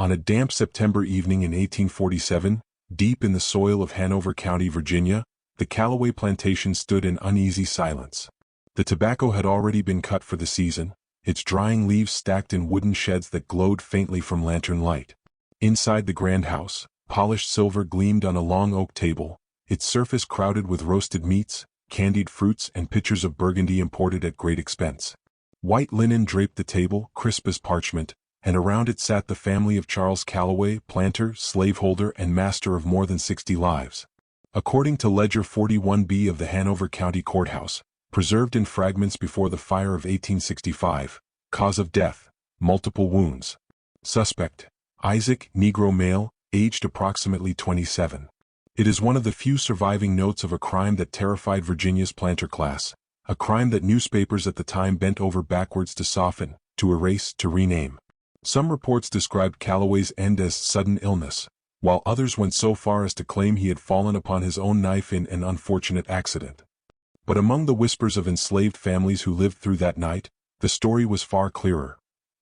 On a damp September evening in 1847, deep in the soil of Hanover County, Virginia, the Callaway plantation stood in uneasy silence. The tobacco had already been cut for the season, its drying leaves stacked in wooden sheds that glowed faintly from lantern light. Inside the grand house, polished silver gleamed on a long oak table, its surface crowded with roasted meats, candied fruits and pitchers of Burgundy imported at great expense. White linen draped the table, crisp as parchment, and around it sat the family of Charles Callaway, planter, slaveholder, and master of more than 60 lives. According to Ledger 41B of the Hanover County Courthouse, preserved in fragments before the fire of 1865, cause of death, multiple wounds. Suspect, Isaac, Negro male, aged approximately 27. It is one of the few surviving notes of a crime that terrified Virginia's planter class, a crime that newspapers at the time bent over backwards to soften, to erase, to rename. Some reports described Callaway's end as sudden illness, while others went so far as to claim he had fallen upon his own knife in an unfortunate accident. But among the whispers of enslaved families who lived through that night, the story was far clearer.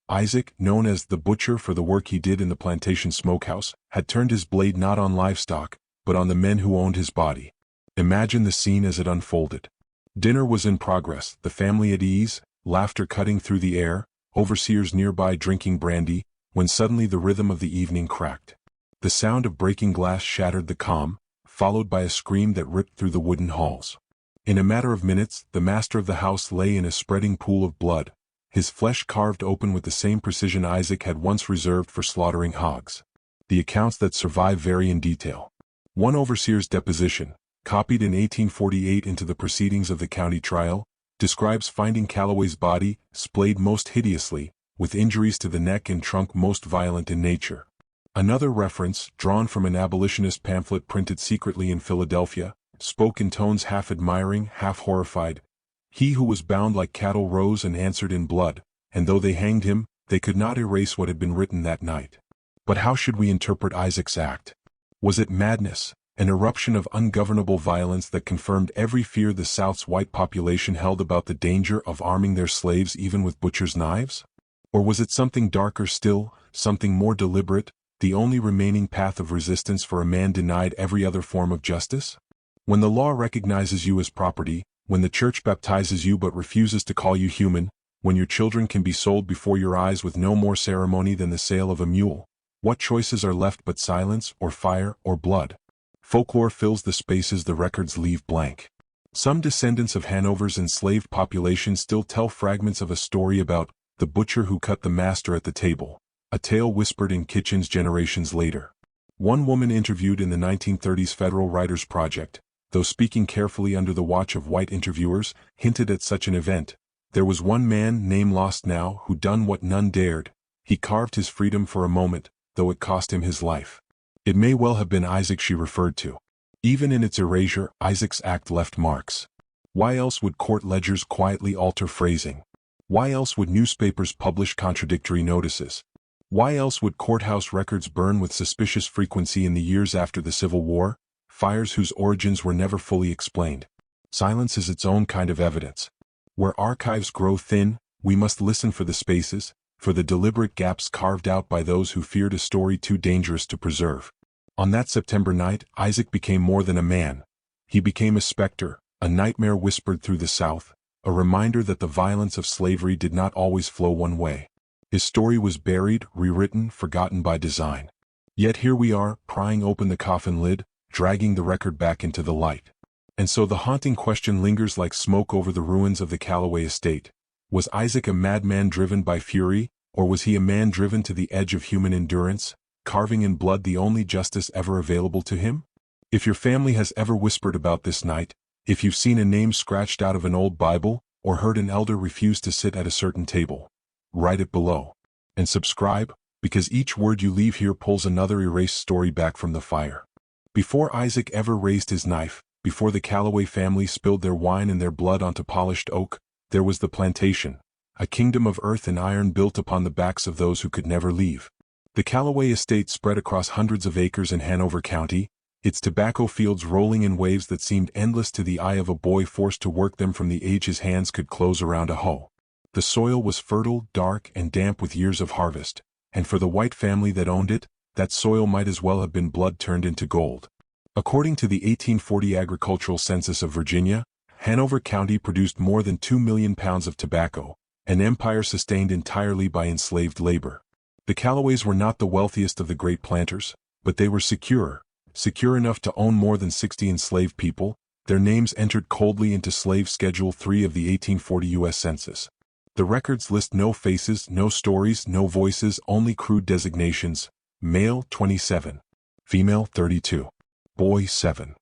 Isaac, known as the butcher for the work he did in the plantation smokehouse, had turned his blade not on livestock, but on the men who owned his body. Imagine the scene as it unfolded. Dinner was in progress, the family at ease, laughter cutting through the air, overseers nearby drinking brandy, when suddenly the rhythm of the evening cracked. The sound of breaking glass shattered the calm, followed by a scream that ripped through the wooden halls. In a matter of minutes, the master of the house lay in a spreading pool of blood, his flesh carved open with the same precision Isaac had once reserved for slaughtering hogs. The accounts that survive vary in detail. One overseer's deposition, copied in 1848 into the proceedings of the county trial, describes finding Callaway's body, splayed most hideously, with injuries to the neck and trunk most violent in nature. Another reference, drawn from an abolitionist pamphlet printed secretly in Philadelphia, spoke in tones half admiring, half horrified. He who was bound like cattle rose and answered in blood, and though they hanged him, they could not erase what had been written that night. But how should we interpret Isaac's act? Was it madness, an eruption of ungovernable violence that confirmed every fear the South's white population held about the danger of arming their slaves even with butchers' knives? Or was it something darker still, something more deliberate, the only remaining path of resistance for a man denied every other form of justice? When the law recognizes you as property, when the church baptizes you but refuses to call you human, when your children can be sold before your eyes with no more ceremony than the sale of a mule, what choices are left but silence, or fire, or blood? Folklore fills the spaces the records leave blank. Some descendants of Hanover's enslaved population still tell fragments of a story about the butcher who cut the master at the table, a tale whispered in kitchens generations later. One woman interviewed in the 1930s Federal Writers Project, though speaking carefully under the watch of white interviewers, hinted at such an event. There was one man, name lost now, who done what none dared. He carved his freedom for a moment, though it cost him his life. It may well have been Isaac she referred to. Even in its erasure, Isaac's act left marks. Why else would court ledgers quietly alter phrasing? Why else would newspapers publish contradictory notices? Why else would courthouse records burn with suspicious frequency in the years after the Civil War, fires whose origins were never fully explained? Silence is its own kind of evidence. Where archives grow thin, we must listen for the spaces, for the deliberate gaps carved out by those who feared a story too dangerous to preserve. On that September night, Isaac became more than a man. He became a specter, a nightmare whispered through the South, a reminder that the violence of slavery did not always flow one way. His story was buried, rewritten, forgotten by design. Yet here we are, prying open the coffin lid, dragging the record back into the light. And so the haunting question lingers like smoke over the ruins of the Callaway estate. Was Isaac a madman driven by fury, or was he a man driven to the edge of human endurance, carving in blood the only justice ever available to him? If your family has ever whispered about this night, if you've seen a name scratched out of an old Bible, or heard an elder refuse to sit at a certain table, write it below. And subscribe, because each word you leave here pulls another erased story back from the fire. Before Isaac ever raised his knife, before the Callaway family spilled their wine and their blood onto polished oak, there was the plantation, a kingdom of earth and iron built upon the backs of those who could never leave. The Callaway estate spread across hundreds of acres in Hanover County, its tobacco fields rolling in waves that seemed endless to the eye of a boy forced to work them from the age his hands could close around a hoe. The soil was fertile, dark, and damp with years of harvest, and for the white family that owned it, that soil might as well have been blood turned into gold. According to the 1840 agricultural census of Virginia, Hanover County produced more than 2 million pounds of tobacco, an empire sustained entirely by enslaved labor. The Callaways were not the wealthiest of the great planters, but they were secure enough to own more than 60 enslaved people. Their names entered coldly into Slave Schedule 3 of the 1840 U.S. Census. The records list no faces, no stories, no voices, only crude designations: male 27, female 32, boy 7.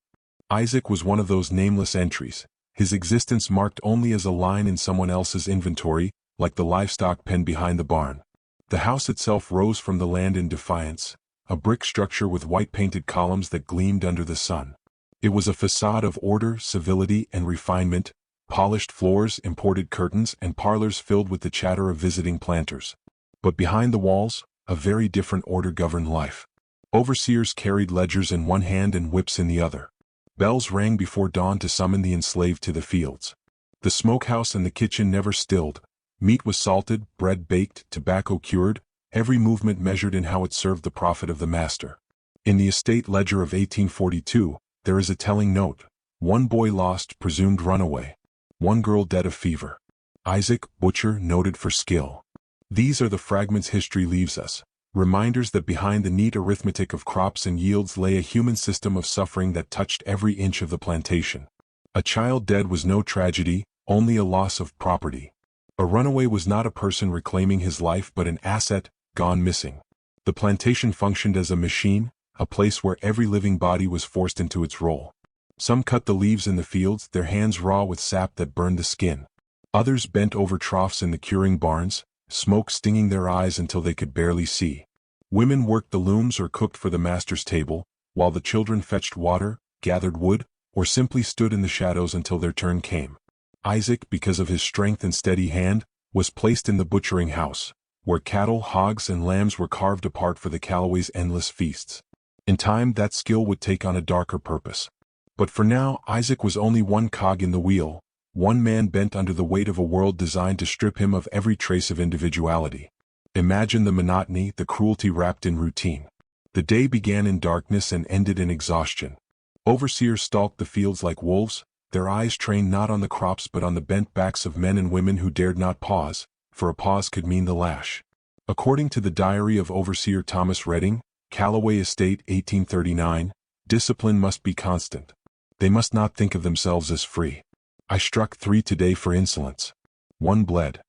Isaac was one of those nameless entries, his existence marked only as a line in someone else's inventory, like the livestock pen behind the barn. The house itself rose from the land in defiance, a brick structure with white-painted columns that gleamed under the sun. It was a facade of order, civility, and refinement, polished floors, imported curtains, and parlors filled with the chatter of visiting planters. But behind the walls, a very different order governed life. Overseers carried ledgers in one hand and whips in the other. Bells rang before dawn to summon the enslaved to the fields. The smokehouse and the kitchen never stilled. Meat was salted, bread baked, tobacco cured, every movement measured in how it served the profit of the master. In the estate ledger of 1842, there is a telling note: one boy lost, presumed runaway. One girl dead of fever. Isaac, butcher, noted for skill. These are the fragments history leaves us, reminders that behind the neat arithmetic of crops and yields lay a human system of suffering that touched every inch of the plantation. A child dead was no tragedy, only a loss of property. A runaway was not a person reclaiming his life but an asset, gone missing. The plantation functioned as a machine, a place where every living body was forced into its role. Some cut the leaves in the fields, their hands raw with sap that burned the skin. Others bent over troughs in the curing barns, smoke stinging their eyes until they could barely see. Women worked the looms or cooked for the master's table, while the children fetched water, gathered wood, or simply stood in the shadows until their turn came. Isaac, because of his strength and steady hand, was placed in the butchering house, where cattle, hogs, and lambs were carved apart for the Callaways' endless feasts. In time, that skill would take on a darker purpose. But for now, Isaac was only one cog in the wheel, one man bent under the weight of a world designed to strip him of every trace of individuality. Imagine the monotony, the cruelty wrapped in routine. The day began in darkness and ended in exhaustion. Overseers stalked the fields like wolves, their eyes trained not on the crops but on the bent backs of men and women who dared not pause, for a pause could mean the lash. According to the diary of Overseer Thomas Redding, Callaway Estate, 1839, discipline must be constant. They must not think of themselves as free. I struck 3 today for insolence. 1 bled.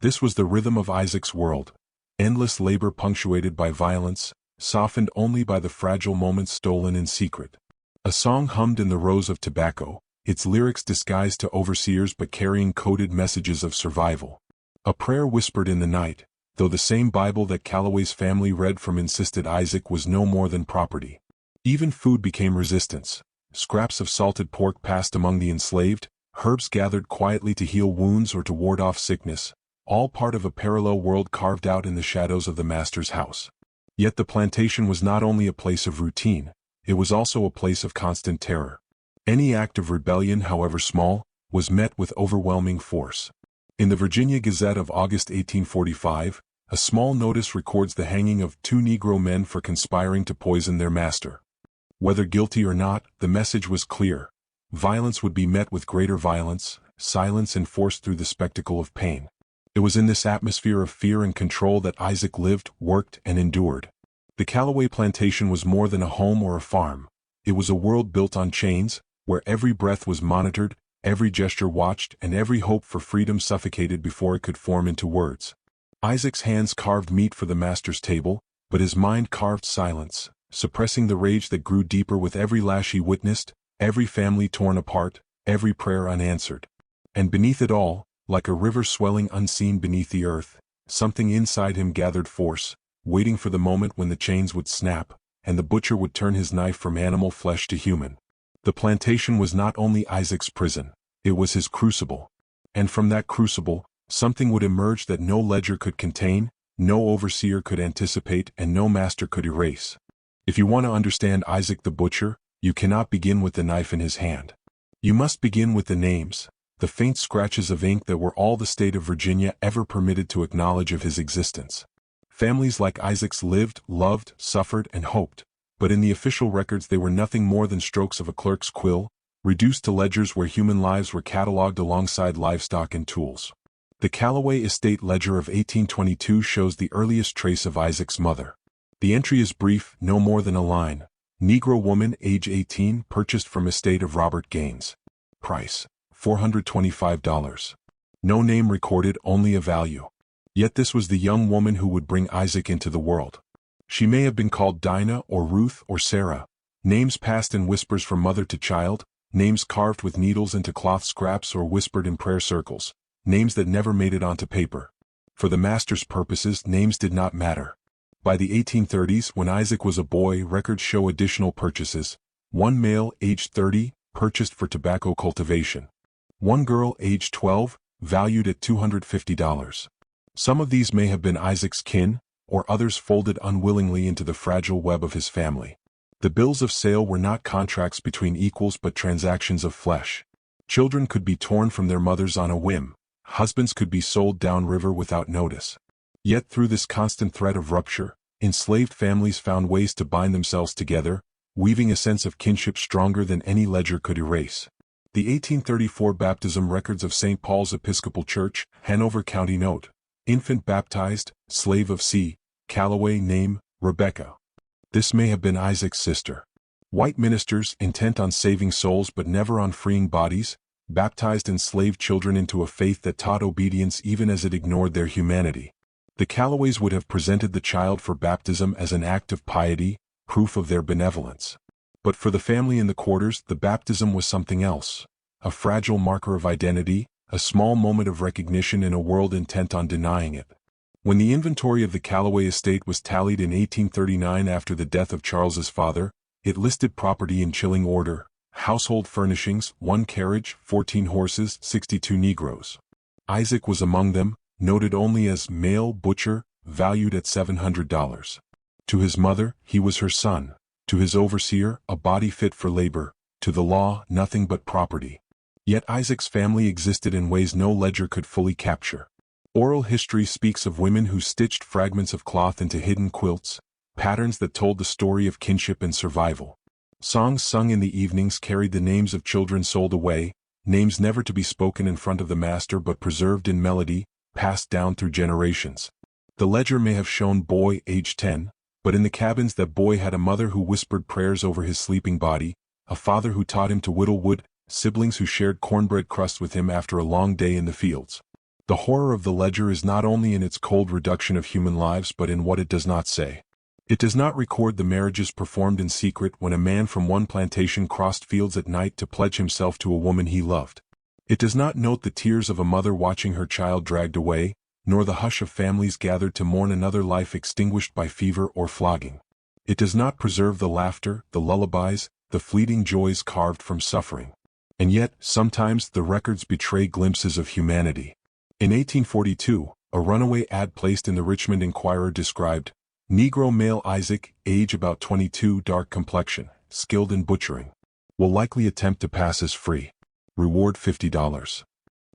This was the rhythm of Isaac's world. Endless labor punctuated by violence, softened only by the fragile moments stolen in secret. A song hummed in the rows of tobacco, its lyrics disguised to overseers but carrying coded messages of survival. A prayer whispered in the night, though the same Bible that Callaway's family read from insisted Isaac was no more than property. Even food became resistance. Scraps of salted pork passed among the enslaved, herbs gathered quietly to heal wounds or to ward off sickness, all part of a parallel world carved out in the shadows of the master's house. Yet the plantation was not only a place of routine, it was also a place of constant terror. Any act of rebellion, however small, was met with overwhelming force. In the Virginia Gazette of August 1845, a small notice records the hanging of 2 Negro men for conspiring to poison their master. Whether guilty or not, the message was clear. Violence would be met with greater violence, silence enforced through the spectacle of pain. It was in this atmosphere of fear and control that Isaac lived, worked, and endured. The Callaway plantation was more than a home or a farm. It was a world built on chains, where every breath was monitored, every gesture watched, and every hope for freedom suffocated before it could form into words. Isaac's hands carved meat for the master's table, but his mind carved silence, suppressing the rage that grew deeper with every lash he witnessed, every family torn apart, every prayer unanswered. And beneath it all, like a river swelling unseen beneath the earth, something inside him gathered force, waiting for the moment when the chains would snap, and the butcher would turn his knife from animal flesh to human. The plantation was not only Isaac's prison, it was his crucible. And from that crucible, something would emerge that no ledger could contain, no overseer could anticipate, and no master could erase. If you want to understand Isaac the butcher, you cannot begin with the knife in his hand. You must begin with the names, the faint scratches of ink that were all the state of Virginia ever permitted to acknowledge of his existence. Families like Isaac's lived, loved, suffered, and hoped, but in the official records they were nothing more than strokes of a clerk's quill, reduced to ledgers where human lives were catalogued alongside livestock and tools. The Callaway Estate Ledger of 1822 shows the earliest trace of Isaac's mother. The entry is brief, no more than a line. Negro woman, age 18, purchased from estate of Robert Gaines. Price, $425. No name recorded, only a value. Yet this was the young woman who would bring Isaac into the world. She may have been called Dinah or Ruth or Sarah. Names passed in whispers from mother to child, names carved with needles into cloth scraps or whispered in prayer circles, names that never made it onto paper. For the master's purposes, names did not matter. By the 1830s, when Isaac was a boy, records show additional purchases. One male, aged 30, purchased for tobacco cultivation. One girl, aged 12, valued at $250. Some of these may have been Isaac's kin, or others folded unwillingly into the fragile web of his family. The bills of sale were not contracts between equals but transactions of flesh. Children could be torn from their mothers on a whim. Husbands could be sold downriver without notice. Yet through this constant threat of rupture, enslaved families found ways to bind themselves together, weaving a sense of kinship stronger than any ledger could erase. The 1834 baptism records of St. Paul's Episcopal Church, Hanover County note, infant baptized, slave of C, Callaway name, Rebecca. This may have been Isaac's sister. White ministers, intent on saving souls but never on freeing bodies, baptized enslaved children into a faith that taught obedience even as it ignored their humanity. The Callaways would have presented the child for baptism as an act of piety, proof of their benevolence. But for the family in the quarters, the baptism was something else. A fragile marker of identity, a small moment of recognition in a world intent on denying it. When the inventory of the Callaway estate was tallied in 1839 after the death of Charles's father, it listed property in chilling order: household furnishings, 1 carriage, 14 horses, 62 Negroes. Isaac was among them, noted only as male butcher, valued at $700. To his mother, he was her son. To his overseer, a body fit for labor. To the law, nothing but property. Yet Isaac's family existed in ways no ledger could fully capture. Oral history speaks of women who stitched fragments of cloth into hidden quilts, patterns that told the story of kinship and survival. Songs sung in the evenings carried the names of children sold away, names never to be spoken in front of the master but preserved in melody, passed down through generations. The ledger may have shown boy age 10, but in the cabins that boy had a mother who whispered prayers over his sleeping body, a father who taught him to whittle wood, siblings who shared cornbread crusts with him after a long day in the fields. The horror of the ledger is not only in its cold reduction of human lives but in what it does not say. It does not record the marriages performed in secret when a man from one plantation crossed fields at night to pledge himself to a woman he loved. It does not note the tears of a mother watching her child dragged away, nor the hush of families gathered to mourn another life extinguished by fever or flogging. It does not preserve the laughter, the lullabies, the fleeting joys carved from suffering. And yet, sometimes the records betray glimpses of humanity. In 1842, a runaway ad placed in the Richmond Enquirer described, Negro male Isaac, age about 22, dark complexion, skilled in butchering. Will likely attempt to pass as free. Reward $50.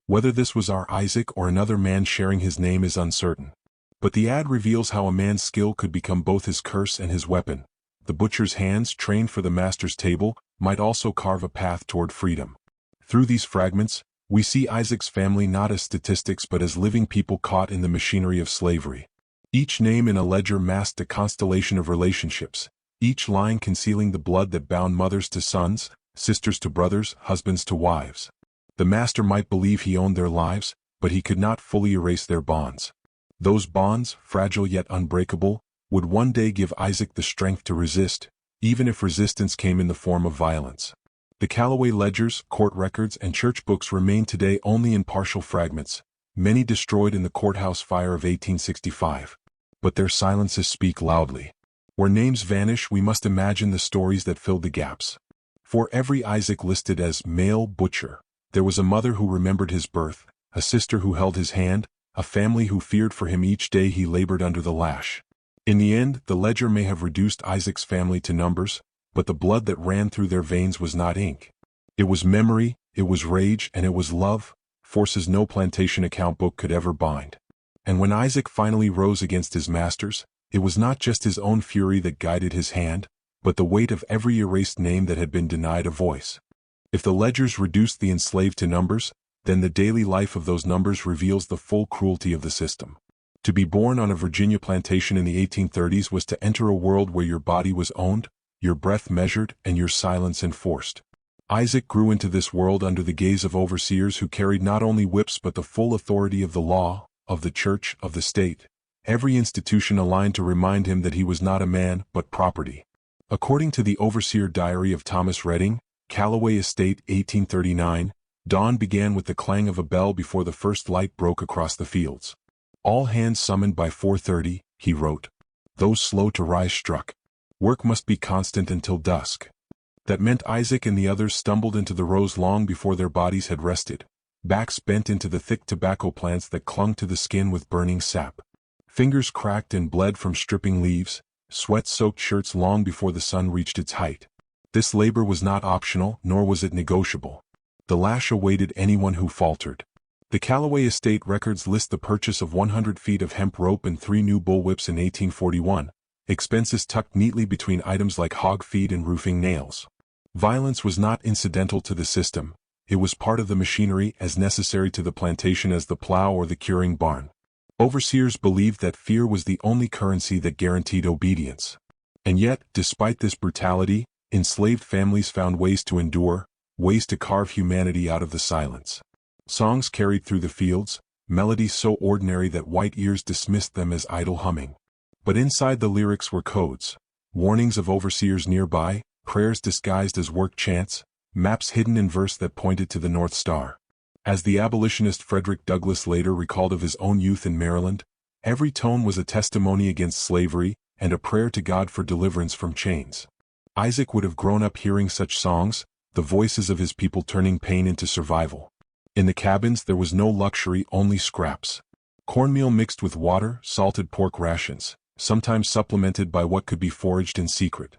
Whether this was our Isaac or another man sharing his name is uncertain. But the ad reveals how a man's skill could become both his curse and his weapon. The butcher's hands, trained for the master's table, might also carve a path toward freedom. Through these fragments, we see Isaac's family not as statistics but as living people caught in the machinery of slavery. Each name in a ledger masked a constellation of relationships, each line concealing the blood that bound mothers to sons, sisters to brothers, husbands to wives. The master might believe he owned their lives, but he could not fully erase their bonds. Those bonds, fragile yet unbreakable, would one day give Isaac the strength to resist, even if resistance came in the form of violence. The Callaway ledgers, court records, and church books remain today only in partial fragments, many destroyed in the courthouse fire of 1865. But their silences speak loudly. Where names vanish, we must imagine the stories that filled the gaps. For every Isaac listed as male butcher, there was a mother who remembered his birth, a sister who held his hand, a family who feared for him each day he labored under the lash. In the end, the ledger may have reduced Isaac's family to numbers, but the blood that ran through their veins was not ink. It was memory, it was rage, and it was love, forces no plantation account book could ever bind. And when Isaac finally rose against his masters, it was not just his own fury that guided his hand, but the weight of every erased name that had been denied a voice. If the ledgers reduced the enslaved to numbers, then the daily life of those numbers reveals the full cruelty of the system. To be born on a Virginia plantation in the 1830s was to enter a world where your body was owned, your breath measured, and your silence enforced. Isaac grew into this world under the gaze of overseers who carried not only whips but the full authority of the law, of the church, of the state, every institution aligned to remind him that he was not a man but property. According to the Overseer Diary of Thomas Redding, Callaway Estate, 1839, dawn began with the clang of a bell before the first light broke across the fields. All hands summoned by 4:30, he wrote. Those slow to rise struck. Work must be constant until dusk. That meant Isaac and the others stumbled into the rows long before their bodies had rested, backs bent into the thick tobacco plants that clung to the skin with burning sap. Fingers cracked and bled from stripping leaves, sweat-soaked shirts long before the sun reached its height. This labor was not optional, nor was it negotiable. The lash awaited anyone who faltered. The Callaway Estate records list the purchase of 100 feet of hemp rope and 3 new bullwhips in 1841, expenses tucked neatly between items like hog feed and roofing nails. Violence was not incidental to the system, it was part of the machinery as necessary to the plantation as the plow or the curing barn. Overseers believed that fear was the only currency that guaranteed obedience. And yet, despite this brutality, enslaved families found ways to endure, ways to carve humanity out of the silence. Songs carried through the fields, melodies so ordinary that white ears dismissed them as idle humming. But inside the lyrics were codes, warnings of overseers nearby, prayers disguised as work chants, maps hidden in verse that pointed to the North Star. As the abolitionist Frederick Douglass later recalled of his own youth in Maryland, every tone was a testimony against slavery and a prayer to God for deliverance from chains. Isaac would have grown up hearing such songs, the voices of his people turning pain into survival. In the cabins there was no luxury, only scraps. Cornmeal mixed with water, salted pork rations, sometimes supplemented by what could be foraged in secret.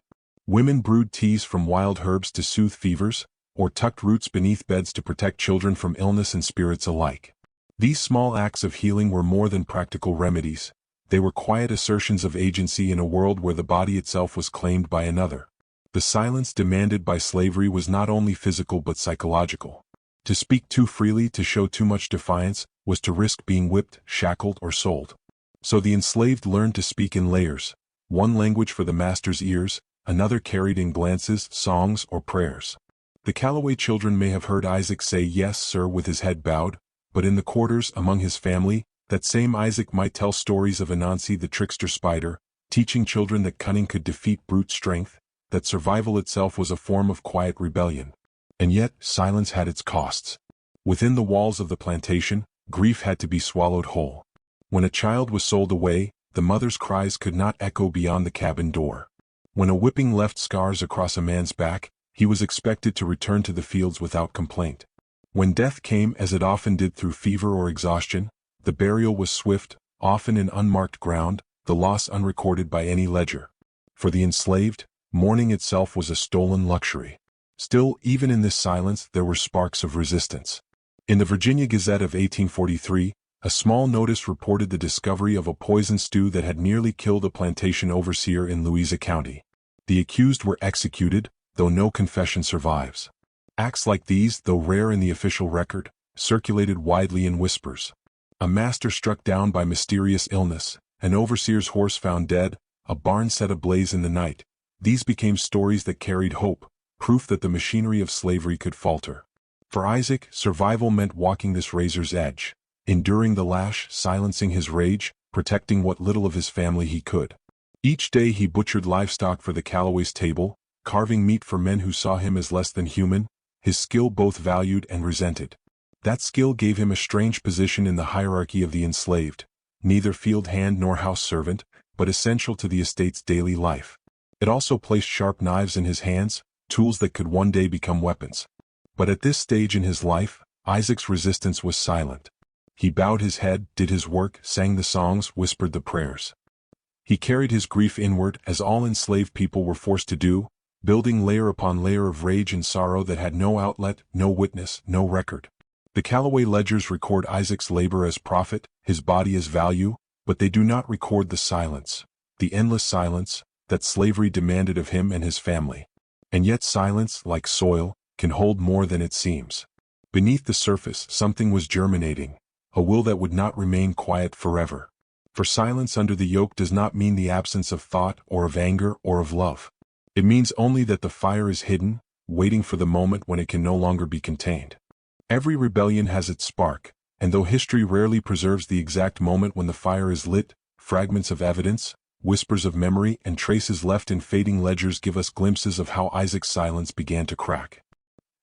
Women brewed teas from wild herbs to soothe fevers, or tucked roots beneath beds to protect children from illness and spirits alike. These small acts of healing were more than practical remedies, they were quiet assertions of agency in a world where the body itself was claimed by another. The silence demanded by slavery was not only physical but psychological. To speak too freely, to show too much defiance, was to risk being whipped, shackled, or sold. So the enslaved learned to speak in layers, one language for the master's ears, another carried in glances, songs, or prayers. The Callaway children may have heard Isaac say yes, sir, with his head bowed, but in the quarters, among his family, that same Isaac might tell stories of Anansi the trickster spider, teaching children that cunning could defeat brute strength, that survival itself was a form of quiet rebellion. And yet, silence had its costs. Within the walls of the plantation, grief had to be swallowed whole. When a child was sold away, the mother's cries could not echo beyond the cabin door. When a whipping left scars across a man's back, he was expected to return to the fields without complaint. When death came, as it often did through fever or exhaustion, the burial was swift, often in unmarked ground, the loss unrecorded by any ledger. For the enslaved, mourning itself was a stolen luxury. Still, even in this silence, there were sparks of resistance. In the Virginia Gazette of 1843, a small notice reported the discovery of a poison stew that had nearly killed a plantation overseer in Louisa County. The accused were executed, though no confession survives. Acts like these, though rare in the official record, circulated widely in whispers. A master struck down by mysterious illness, an overseer's horse found dead, a barn set ablaze in the night. These became stories that carried hope, proof that the machinery of slavery could falter. For Isaac, survival meant walking this razor's edge, enduring the lash, silencing his rage, protecting what little of his family he could. Each day he butchered livestock for the Callaway's table, carving meat for men who saw him as less than human, his skill both valued and resented. That skill gave him a strange position in the hierarchy of the enslaved, neither field hand nor house servant, but essential to the estate's daily life. It also placed sharp knives in his hands, tools that could one day become weapons. But at this stage in his life, Isaac's resistance was silent. He bowed his head, did his work, sang the songs, whispered the prayers. He carried his grief inward, as all enslaved people were forced to do, building layer upon layer of rage and sorrow that had no outlet, no witness, no record. The Callaway ledgers record Isaac's labor as profit, his body as value, but they do not record the silence, the endless silence, that slavery demanded of him and his family. And yet silence, like soil, can hold more than it seems. Beneath the surface something was germinating, a will that would not remain quiet forever. For silence under the yoke does not mean the absence of thought or of anger or of love. It means only that the fire is hidden, waiting for the moment when it can no longer be contained. Every rebellion has its spark, and though history rarely preserves the exact moment when the fire is lit, fragments of evidence, whispers of memory, and traces left in fading ledgers give us glimpses of how Isaac's silence began to crack.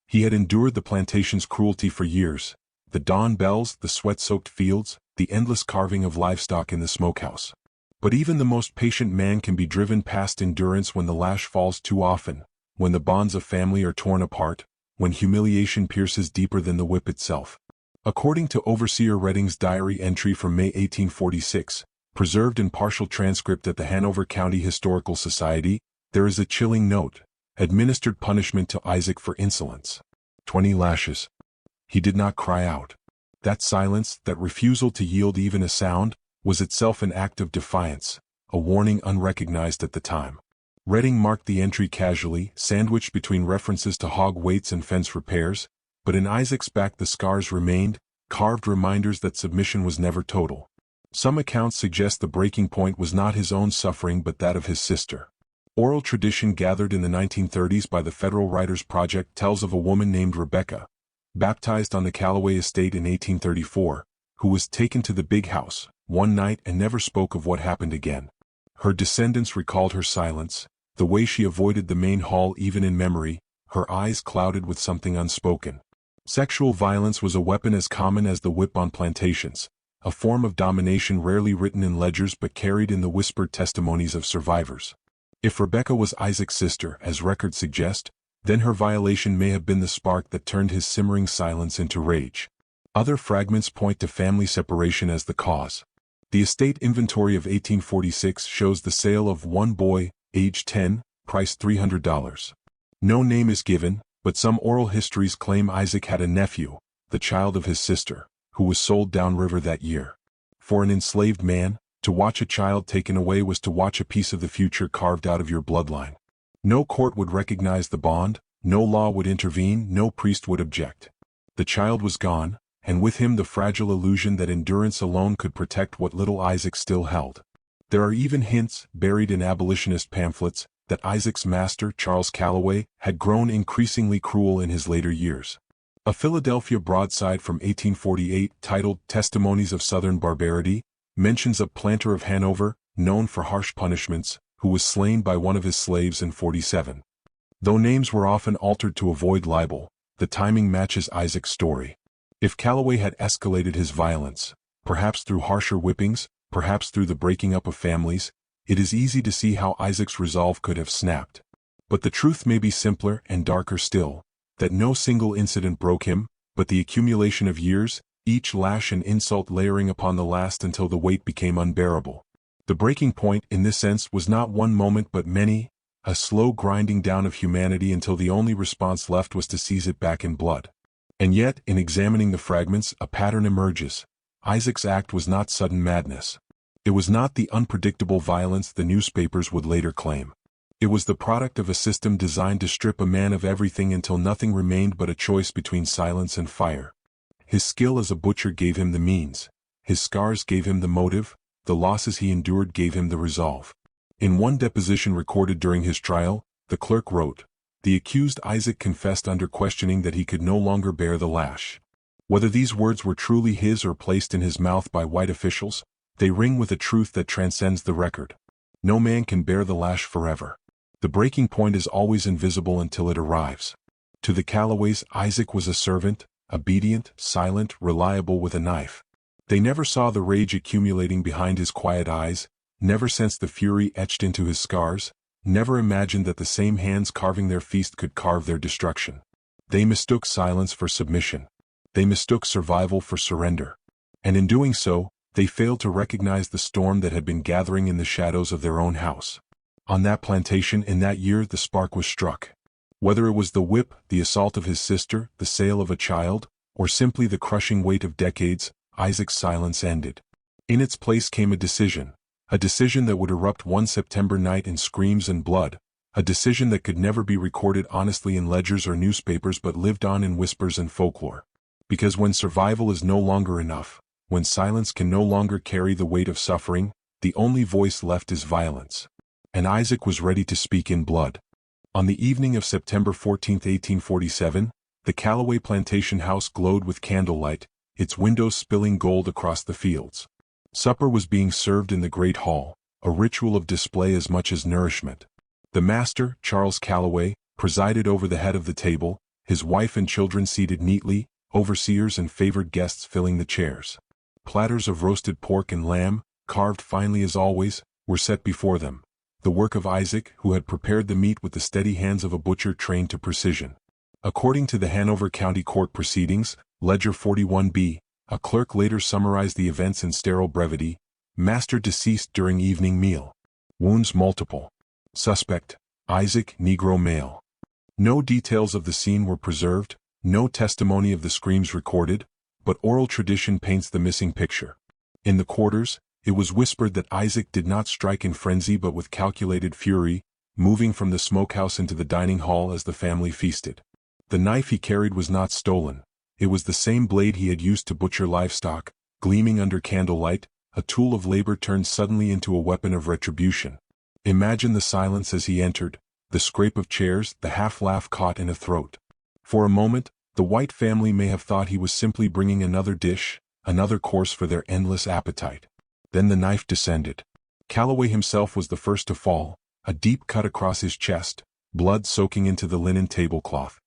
He had endured the plantation's cruelty for years, the dawn bells, the sweat-soaked fields, the endless carving of livestock in the smokehouse. But even the most patient man can be driven past endurance when the lash falls too often, when the bonds of family are torn apart, when humiliation pierces deeper than the whip itself. According to Overseer Redding's diary entry from May 1846, preserved in partial transcript at the Hanover County Historical Society, there is a chilling note: administered punishment to Isaac for insolence. 20 lashes. He did not cry out. That silence, that refusal to yield even a sound, was itself an act of defiance, a warning unrecognized at the time. Redding marked the entry casually, sandwiched between references to hog weights and fence repairs, but in Isaac's back the scars remained, carved reminders that submission was never total. Some accounts suggest the breaking point was not his own suffering but that of his sister. Oral tradition gathered in the 1930s by the Federal Writers Project tells of a woman named Rebecca, baptized on the Callaway estate in 1834, who was taken to the big house one night and never spoke of what happened again. Her descendants recalled her silence, the way she avoided the main hall even in memory, her eyes clouded with something unspoken. Sexual violence was a weapon as common as the whip on plantations, a form of domination rarely written in ledgers but carried in the whispered testimonies of survivors. If Rebecca was Isaac's sister, as records suggest, then her violation may have been the spark that turned his simmering silence into rage. Other fragments point to family separation as the cause. The estate inventory of 1846 shows the sale of one boy, age 10, price $300. No name is given, but some oral histories claim Isaac had a nephew, the child of his sister, who was sold downriver that year. For an enslaved man, to watch a child taken away was to watch a piece of the future carved out of your bloodline. No court would recognize the bond, no law would intervene, no priest would object. The child was gone, and with him the fragile illusion that endurance alone could protect what little Isaac still held. There are even hints, buried in abolitionist pamphlets, that Isaac's master, Charles Callaway, had grown increasingly cruel in his later years. A Philadelphia broadside from 1848, titled Testimonies of Southern Barbarity, mentions a planter of Hanover, known for harsh punishments, who was slain by one of his slaves in '47. Though names were often altered to avoid libel, the timing matches Isaac's story. If Callaway had escalated his violence, perhaps through harsher whippings, perhaps through the breaking up of families, it is easy to see how Isaac's resolve could have snapped. But the truth may be simpler and darker still, that no single incident broke him, but the accumulation of years, each lash and insult layering upon the last until the weight became unbearable. The breaking point, in this sense, was not one moment but many, a slow grinding down of humanity until the only response left was to seize it back in blood. And yet, in examining the fragments, a pattern emerges. Isaac's act was not sudden madness. It was not the unpredictable violence the newspapers would later claim. It was the product of a system designed to strip a man of everything until nothing remained but a choice between silence and fire. His skill as a butcher gave him the means. His scars gave him the motive. The losses he endured gave him the resolve. In one deposition recorded during his trial, the clerk wrote, "The accused Isaac confessed under questioning that he could no longer bear the lash." Whether these words were truly his or placed in his mouth by white officials, they ring with a truth that transcends the record. No man can bear the lash forever. The breaking point is always invisible until it arrives. To the Callaways, Isaac was a servant, obedient, silent, reliable with a knife. They never saw the rage accumulating behind his quiet eyes, never sensed the fury etched into his scars, never imagined that the same hands carving their feast could carve their destruction. They mistook silence for submission. They mistook survival for surrender. And in doing so, they failed to recognize the storm that had been gathering in the shadows of their own house. On that plantation in that year the spark was struck. Whether it was the whip, the assault of his sister, the sale of a child, or simply the crushing weight of decades, Isaac's silence ended. In its place came a decision that would erupt one September night in screams and blood, a decision that could never be recorded honestly in ledgers or newspapers but lived on in whispers and folklore. Because when survival is no longer enough, when silence can no longer carry the weight of suffering, the only voice left is violence. And Isaac was ready to speak in blood. On the evening of September 14, 1847, the Callaway plantation house glowed with candlelight, its windows spilling gold across the fields. Supper was being served in the great hall, a ritual of display as much as nourishment. The master, Charles Callaway, presided over the head of the table, his wife and children seated neatly, overseers and favored guests filling the chairs. Platters of roasted pork and lamb, carved finely as always, were set before them, the work of Isaac, who had prepared the meat with the steady hands of a butcher trained to precision. According to the Hanover County Court proceedings, Ledger 41B, a clerk later summarized the events in sterile brevity: master deceased during evening meal. Wounds multiple. Suspect, Isaac, Negro male. No details of the scene were preserved, no testimony of the screams recorded, but oral tradition paints the missing picture. In the quarters, it was whispered that Isaac did not strike in frenzy but with calculated fury, moving from the smokehouse into the dining hall as the family feasted. The knife he carried was not stolen. It was the same blade he had used to butcher livestock, gleaming under candlelight, a tool of labor turned suddenly into a weapon of retribution. Imagine the silence as he entered, the scrape of chairs, the half-laugh caught in a throat. For a moment, the White family may have thought he was simply bringing another dish, another course for their endless appetite. Then the knife descended. Callaway himself was the first to fall, a deep cut across his chest, blood soaking into the linen tablecloth.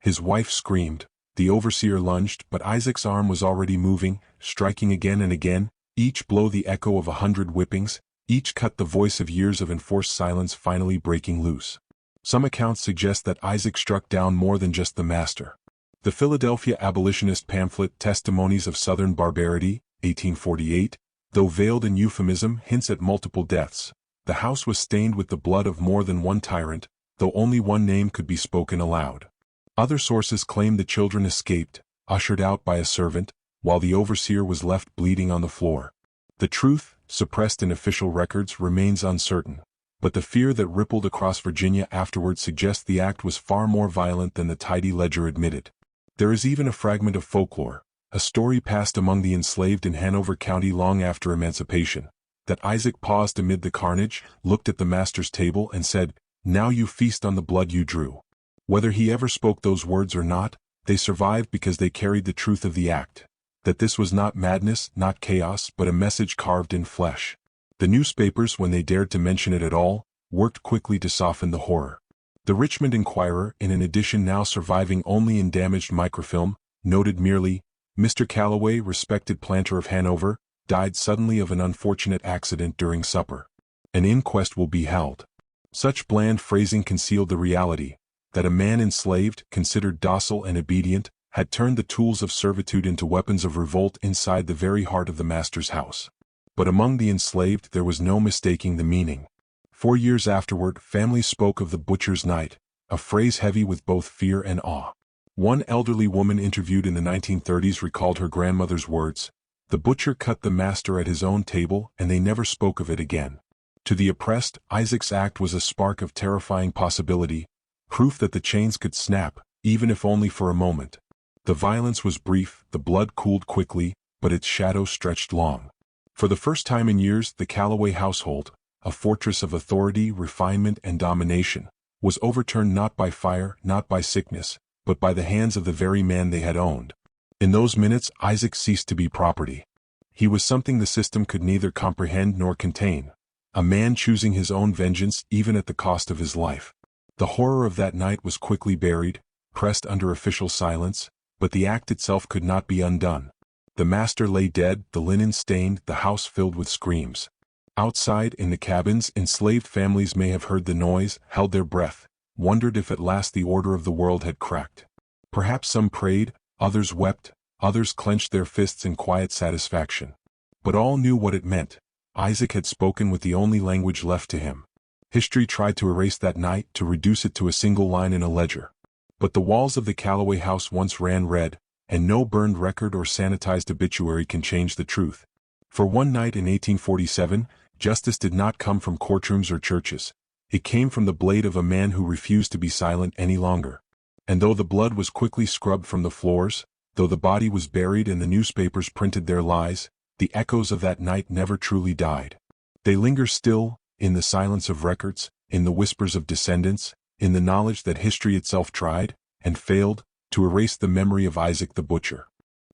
His wife screamed, the overseer lunged, but Isaac's arm was already moving, striking again and again, each blow the echo of 100 whippings, each cut the voice of years of enforced silence finally breaking loose. Some accounts suggest that Isaac struck down more than just the master. The Philadelphia abolitionist pamphlet Testimonies of Southern Barbarity, 1848, though veiled in euphemism, hints at multiple deaths. The house was stained with the blood of more than one tyrant, though only one name could be spoken aloud. Other sources claim the children escaped, ushered out by a servant, while the overseer was left bleeding on the floor. The truth, suppressed in official records, remains uncertain, but the fear that rippled across Virginia afterward suggests the act was far more violent than the tidy ledger admitted. There is even a fragment of folklore, a story passed among the enslaved in Hanover County long after emancipation, that Isaac paused amid the carnage, looked at the master's table and said, "Now you feast on the blood you drew." Whether he ever spoke those words or not, they survived because they carried the truth of the act, that this was not madness, not chaos, but a message carved in flesh. The newspapers, when they dared to mention it at all, worked quickly to soften the horror. The Richmond Enquirer, in an edition now surviving only in damaged microfilm, noted merely, "Mr. Callaway, respected planter of Hanover, died suddenly of an unfortunate accident during supper. An inquest will be held." Such bland phrasing concealed the reality, that a man enslaved, considered docile and obedient, had turned the tools of servitude into weapons of revolt inside the very heart of the master's house. But among the enslaved there was no mistaking the meaning. 4 years afterward, families spoke of the butcher's night, a phrase heavy with both fear and awe. One elderly woman interviewed in the 1930s recalled her grandmother's words, "The butcher cut the master at his own table and they never spoke of it again." To the oppressed, Isaac's act was a spark of terrifying possibility, proof that the chains could snap, even if only for a moment. The violence was brief, the blood cooled quickly, but its shadow stretched long. For the first time in years, the Callaway household, a fortress of authority, refinement, and domination, was overturned not by fire, not by sickness, but by the hands of the very man they had owned. In those minutes, Isaac ceased to be property. He was something the system could neither comprehend nor contain, a man choosing his own vengeance even at the cost of his life. The horror of that night was quickly buried, pressed under official silence, but the act itself could not be undone. The master lay dead, the linen stained, the house filled with screams. Outside, in the cabins, enslaved families may have heard the noise, held their breath, wondered if at last the order of the world had cracked. Perhaps some prayed, others wept, others clenched their fists in quiet satisfaction. But all knew what it meant. Isaac had spoken with the only language left to him. History tried to erase that night, to reduce it to a single line in a ledger. But the walls of the Callaway house once ran red, and no burned record or sanitized obituary can change the truth. For one night in 1847, justice did not come from courtrooms or churches. It came from the blade of a man who refused to be silent any longer. And though the blood was quickly scrubbed from the floors, though the body was buried and the newspapers printed their lies, the echoes of that night never truly died. They linger still, in the silence of records, in the whispers of descendants, in the knowledge that history itself tried, and failed, to erase the memory of Isaac the butcher.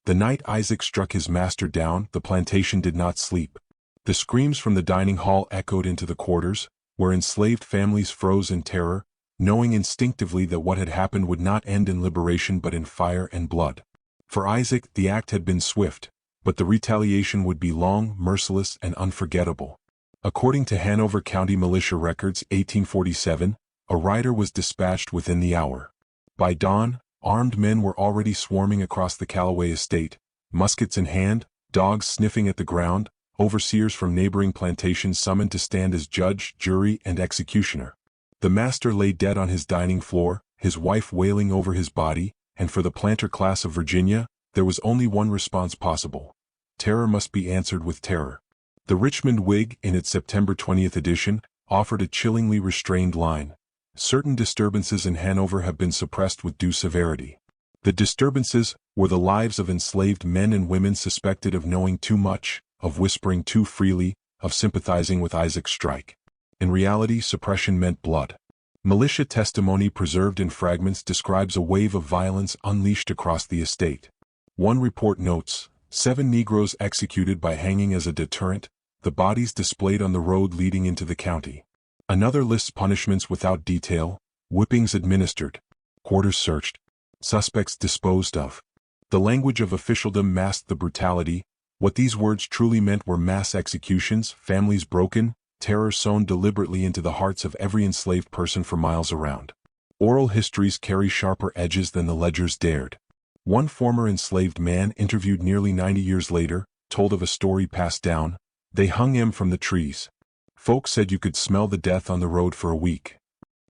The night Isaac struck his master down, the plantation did not sleep. The screams from the dining hall echoed into the quarters, where enslaved families froze in terror, knowing instinctively that what had happened would not end in liberation but in fire and blood. For Isaac, the act had been swift, but the retaliation would be long, merciless, and unforgettable. According to Hanover County Militia Records 1847, a rider was dispatched within the hour. By dawn, armed men were already swarming across the Callaway estate, muskets in hand, dogs sniffing at the ground, overseers from neighboring plantations summoned to stand as judge, jury, and executioner. The master lay dead on his dining floor, his wife wailing over his body, and for the planter class of Virginia, there was only one response possible. Terror must be answered with terror. The Richmond Whig, in its September 20th edition, offered a chillingly restrained line. Certain disturbances in Hanover have been suppressed with due severity. The disturbances were the lives of enslaved men and women suspected of knowing too much, of whispering too freely, of sympathizing with Isaac's strike. In reality, suppression meant blood. Militia testimony preserved in fragments describes a wave of violence unleashed across the estate. One report notes, 7 Negroes executed by hanging as a deterrent, the bodies displayed on the road leading into the county. Another lists punishments without detail, whippings administered, quarters searched, suspects disposed of. The language of officialdom masked the brutality. What these words truly meant were mass executions, families broken, terror sown deliberately into the hearts of every enslaved person for miles around. Oral histories carry sharper edges than the ledgers dared. One former enslaved man, interviewed nearly 90 years later, told of a story passed down. They hung him from the trees. Folks said you could smell the death on the road for a week.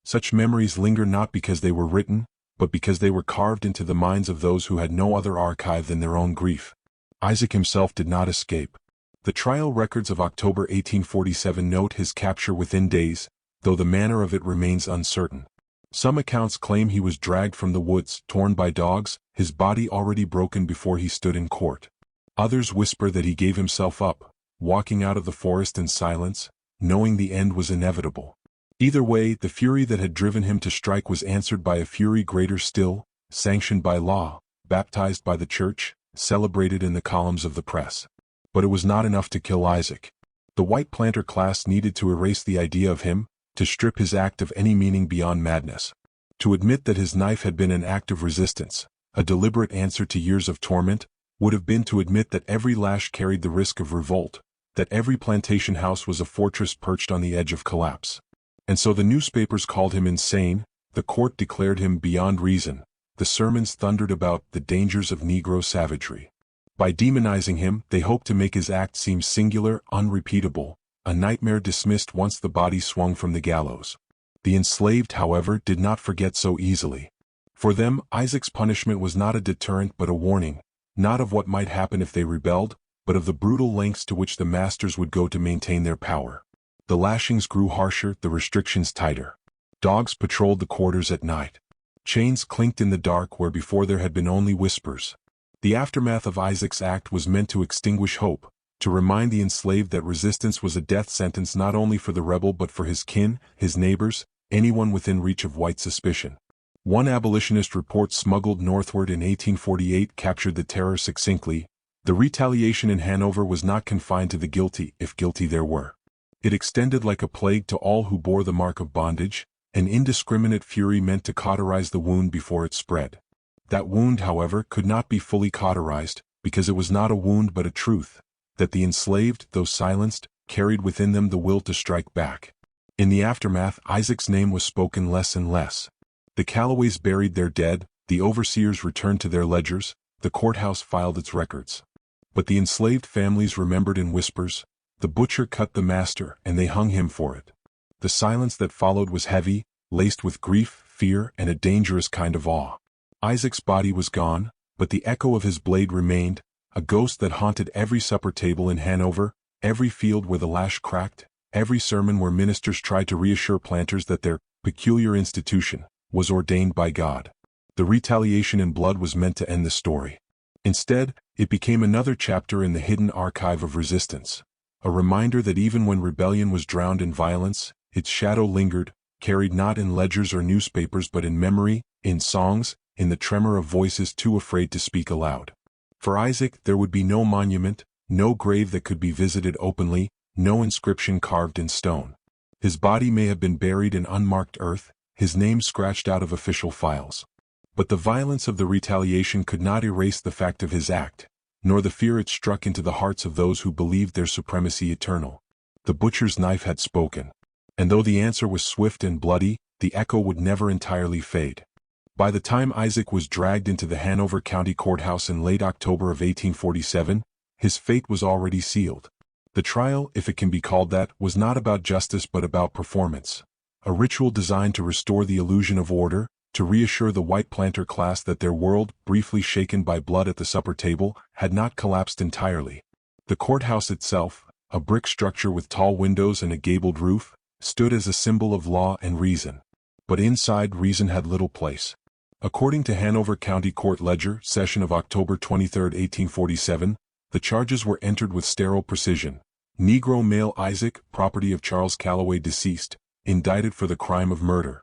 Such memories linger not because they were written, but because they were carved into the minds of those who had no other archive than their own grief. Isaac himself did not escape. The trial records of October 1847 note his capture within days, though the manner of it remains uncertain. Some accounts claim he was dragged from the woods, torn by dogs, his body already broken before he stood in court. Others whisper that he gave himself up, walking out of the forest in silence, knowing the end was inevitable. Either way, the fury that had driven him to strike was answered by a fury greater still, sanctioned by law, baptized by the church, celebrated in the columns of the press. But it was not enough to kill Isaac. The white planter class needed to erase the idea of him, to strip his act of any meaning beyond madness. To admit that his knife had been an act of resistance, a deliberate answer to years of torment, would have been to admit that every lash carried the risk of revolt, that every plantation house was a fortress perched on the edge of collapse. And so the newspapers called him insane, the court declared him beyond reason, the sermons thundered about the dangers of Negro savagery. By demonizing him, they hoped to make his act seem singular, unrepeatable, a nightmare dismissed once the body swung from the gallows. The enslaved, however, did not forget so easily. For them, Isaac's punishment was not a deterrent but a warning, not of what might happen if they rebelled, but of the brutal lengths to which the masters would go to maintain their power. The lashings grew harsher, the restrictions tighter. Dogs patrolled the quarters at night. Chains clinked in the dark where before there had been only whispers. The aftermath of Isaac's act was meant to extinguish hope, to remind the enslaved that resistance was a death sentence not only for the rebel but for his kin, his neighbors, anyone within reach of white suspicion. One abolitionist report smuggled northward in 1848 captured the terror succinctly. The retaliation in Hanover was not confined to the guilty, if guilty there were. It extended like a plague to all who bore the mark of bondage, an indiscriminate fury meant to cauterize the wound before it spread. That wound, however, could not be fully cauterized, because it was not a wound but a truth, that the enslaved, though silenced, carried within them the will to strike back. In the aftermath, Isaac's name was spoken less and less. The Callaways buried their dead, the overseers returned to their ledgers, the courthouse filed its records. But the enslaved families remembered in whispers, the butcher cut the master and they hung him for it. The silence that followed was heavy, laced with grief, fear, and a dangerous kind of awe. Isaac's body was gone, but the echo of his blade remained, a ghost that haunted every supper table in Hanover, every field where the lash cracked, every sermon where ministers tried to reassure planters that their peculiar institution was ordained by God. The retaliation in blood was meant to end the story. Instead, it became another chapter in the hidden archive of resistance, a reminder that even when rebellion was drowned in violence, its shadow lingered, carried not in ledgers or newspapers but in memory, in songs, in the tremor of voices too afraid to speak aloud. For Isaac there would be no monument, no grave that could be visited openly, no inscription carved in stone. His body may have been buried in unmarked earth, his name scratched out of official files. But the violence of the retaliation could not erase the fact of his act, nor the fear it struck into the hearts of those who believed their supremacy eternal. The butcher's knife had spoken. And though the answer was swift and bloody, the echo would never entirely fade. By the time Isaac was dragged into the Hanover County Courthouse in late October of 1847, his fate was already sealed. The trial, if it can be called that, was not about justice but about performance. A ritual designed to restore the illusion of order, to reassure the white planter class that their world, briefly shaken by blood at the supper table, had not collapsed entirely. The courthouse itself, a brick structure with tall windows and a gabled roof, stood as a symbol of law and reason. But inside, reason had little place. According to Hanover County Court Ledger, session of October 23, 1847, the charges were entered with sterile precision. Negro male Isaac, property of Charles Calloway deceased, indicted for the crime of murder.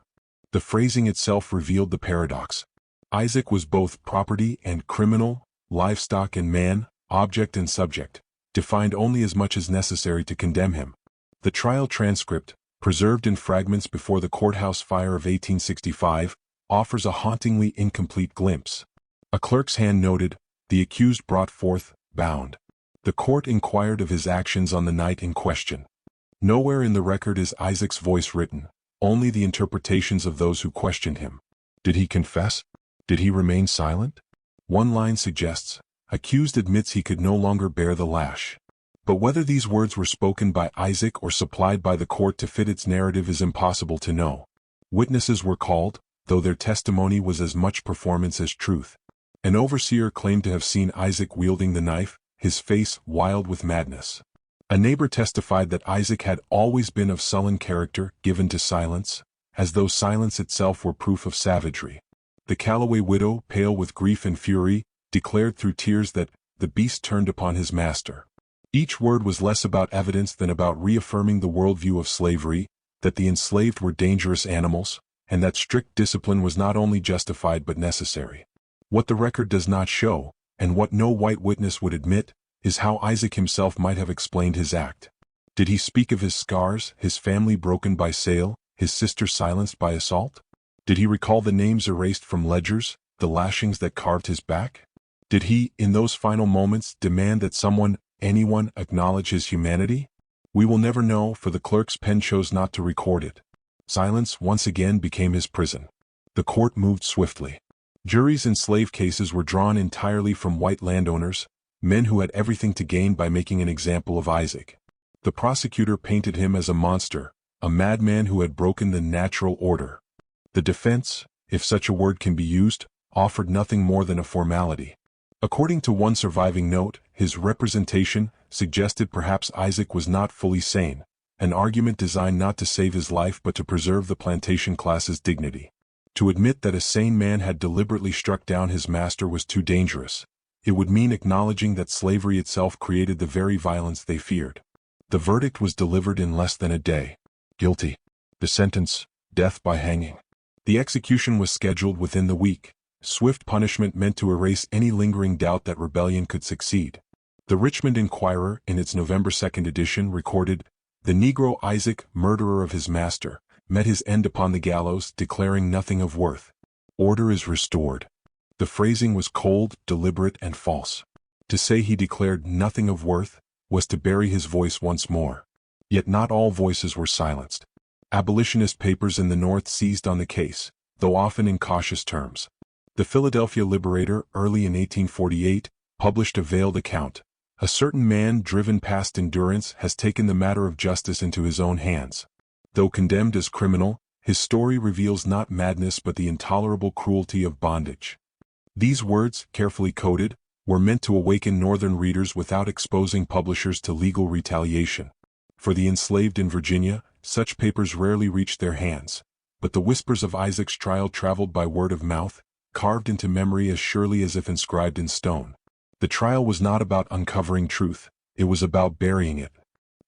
The phrasing itself revealed the paradox. Isaac was both property and criminal, livestock and man, object and subject, defined only as much as necessary to condemn him. The trial transcript, preserved in fragments before the courthouse fire of 1865, offers a hauntingly incomplete glimpse. A clerk's hand noted, "The accused brought forth, bound." The court inquired of his actions on the night in question. Nowhere in the record is Isaac's voice written, only the interpretations of those who questioned him. Did he confess? Did he remain silent? One line suggests, accused admits he could no longer bear the lash. But whether these words were spoken by Isaac or supplied by the court to fit its narrative is impossible to know. Witnesses were called, though their testimony was as much performance as truth. An overseer claimed to have seen Isaac wielding the knife, his face wild with madness. A neighbor testified that Isaac had always been of sullen character, given to silence, as though silence itself were proof of savagery. The Calloway widow, pale with grief and fury, declared through tears that the beast turned upon his master. Each word was less about evidence than about reaffirming the worldview of slavery, that the enslaved were dangerous animals, and that strict discipline was not only justified but necessary. What the record does not show, and what no white witness would admit, is how Isaac himself might have explained his act. Did he speak of his scars, his family broken by sale, his sister silenced by assault? Did he recall the names erased from ledgers, the lashings that carved his back? Did he, in those final moments, demand that someone, anyone, acknowledge his humanity? We will never know, for the clerk's pen chose not to record it. Silence once again became his prison. The court moved swiftly. Juries in slave cases were drawn entirely from white landowners, men who had everything to gain by making an example of Isaac. The prosecutor painted him as a monster, a madman who had broken the natural order. The defense, if such a word can be used, offered nothing more than a formality. According to one surviving note, his representation suggested perhaps Isaac was not fully sane, an argument designed not to save his life but to preserve the plantation class's dignity. To admit that a sane man had deliberately struck down his master was too dangerous. It would mean acknowledging that slavery itself created the very violence they feared. The verdict was delivered in less than a day. Guilty. The sentence, death by hanging. The execution was scheduled within the week. Swift punishment meant to erase any lingering doubt that rebellion could succeed. The Richmond Enquirer, in its November 2nd edition, recorded, "The Negro Isaac, murderer of his master, met his end upon the gallows, declaring nothing of worth. Order is restored." The phrasing was cold, deliberate, and false. To say he declared nothing of worth was to bury his voice once more. Yet not all voices were silenced. Abolitionist papers in the North seized on the case, though often in cautious terms. The Philadelphia Liberator, early in 1848, published a veiled account. A certain man driven past endurance has taken the matter of justice into his own hands. Though condemned as criminal, his story reveals not madness but the intolerable cruelty of bondage. These words, carefully coded, were meant to awaken Northern readers without exposing publishers to legal retaliation. For the enslaved in Virginia, such papers rarely reached their hands, but the whispers of Isaac's trial traveled by word of mouth, carved into memory as surely as if inscribed in stone. The trial was not about uncovering truth, it was about burying it.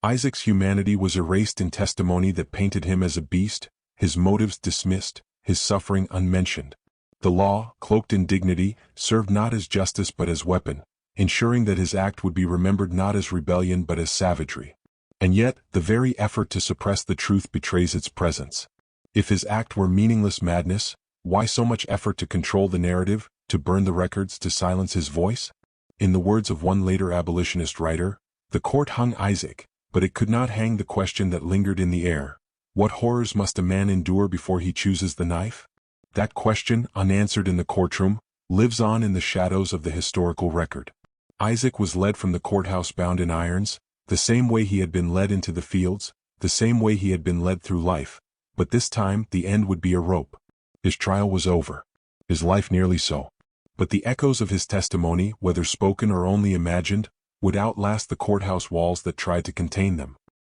Isaac's humanity was erased in testimony that painted him as a beast, his motives dismissed, his suffering unmentioned. The law, cloaked in dignity, served not as justice but as weapon, ensuring that his act would be remembered not as rebellion but as savagery. And yet, the very effort to suppress the truth betrays its presence. If his act were meaningless madness, why so much effort to control the narrative, to burn the records, to silence his voice? In the words of one later abolitionist writer, the court hung Isaac, but it could not hang the question that lingered in the air. What horrors must a man endure before he chooses the knife? That question, unanswered in the courtroom, lives on in the shadows of the historical record. Isaac was led from the courthouse bound in irons, the same way he had been led into the fields, the same way he had been led through life, but this time the end would be a rope. His trial was over. His life nearly so. But the echoes of his testimony, whether spoken or only imagined, would outlast the courthouse walls that tried to contain them.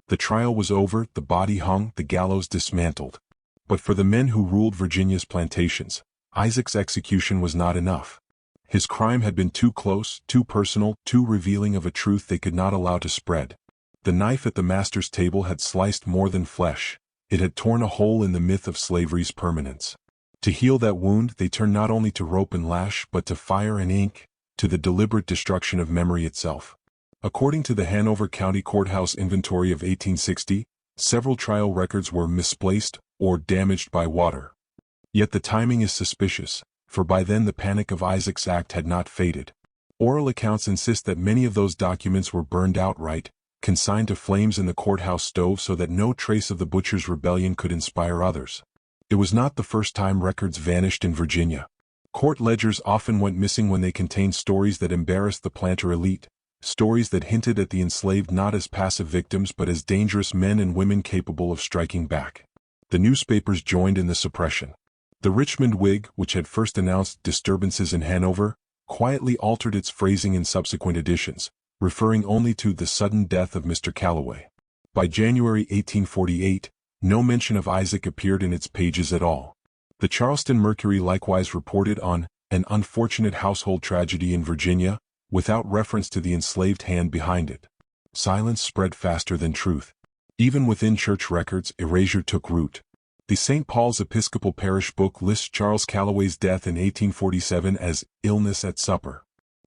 The trial was over, the body hung, the gallows dismantled. But for the men who ruled Virginia's plantations, Isaac's execution was not enough. His crime had been too close, too personal, too revealing of a truth they could not allow to spread. The knife at the master's table had sliced more than flesh. It had torn a hole in the myth of slavery's permanence. To heal that wound, they turned not only to rope and lash but to fire and ink, to the deliberate destruction of memory itself. According to the Hanover County Courthouse Inventory of 1860, several trial records were misplaced or damaged by water. Yet the timing is suspicious, for by then the panic of Isaac's act had not faded. Oral accounts insist that many of those documents were burned outright, consigned to flames in the courthouse stove so that no trace of the butcher's rebellion could inspire others. It was not the first time records vanished in Virginia. Court ledgers often went missing when they contained stories that embarrassed the planter elite, stories that hinted at the enslaved not as passive victims but as dangerous men and women capable of striking back. The newspapers joined in the suppression. The Richmond Whig, which had first announced disturbances in Hanover, quietly altered its phrasing in subsequent editions, referring only to the sudden death of Mr. Calloway. By January 1848, no mention of Isaac appeared in its pages at all. The Charleston Mercury likewise reported on an unfortunate household tragedy in Virginia, without reference to the enslaved hand behind it. Silence spread faster than truth. Even within church records, erasure took root. The St. Paul's Episcopal Parish Book lists Charles Calloway's death in 1847 as illness at supper.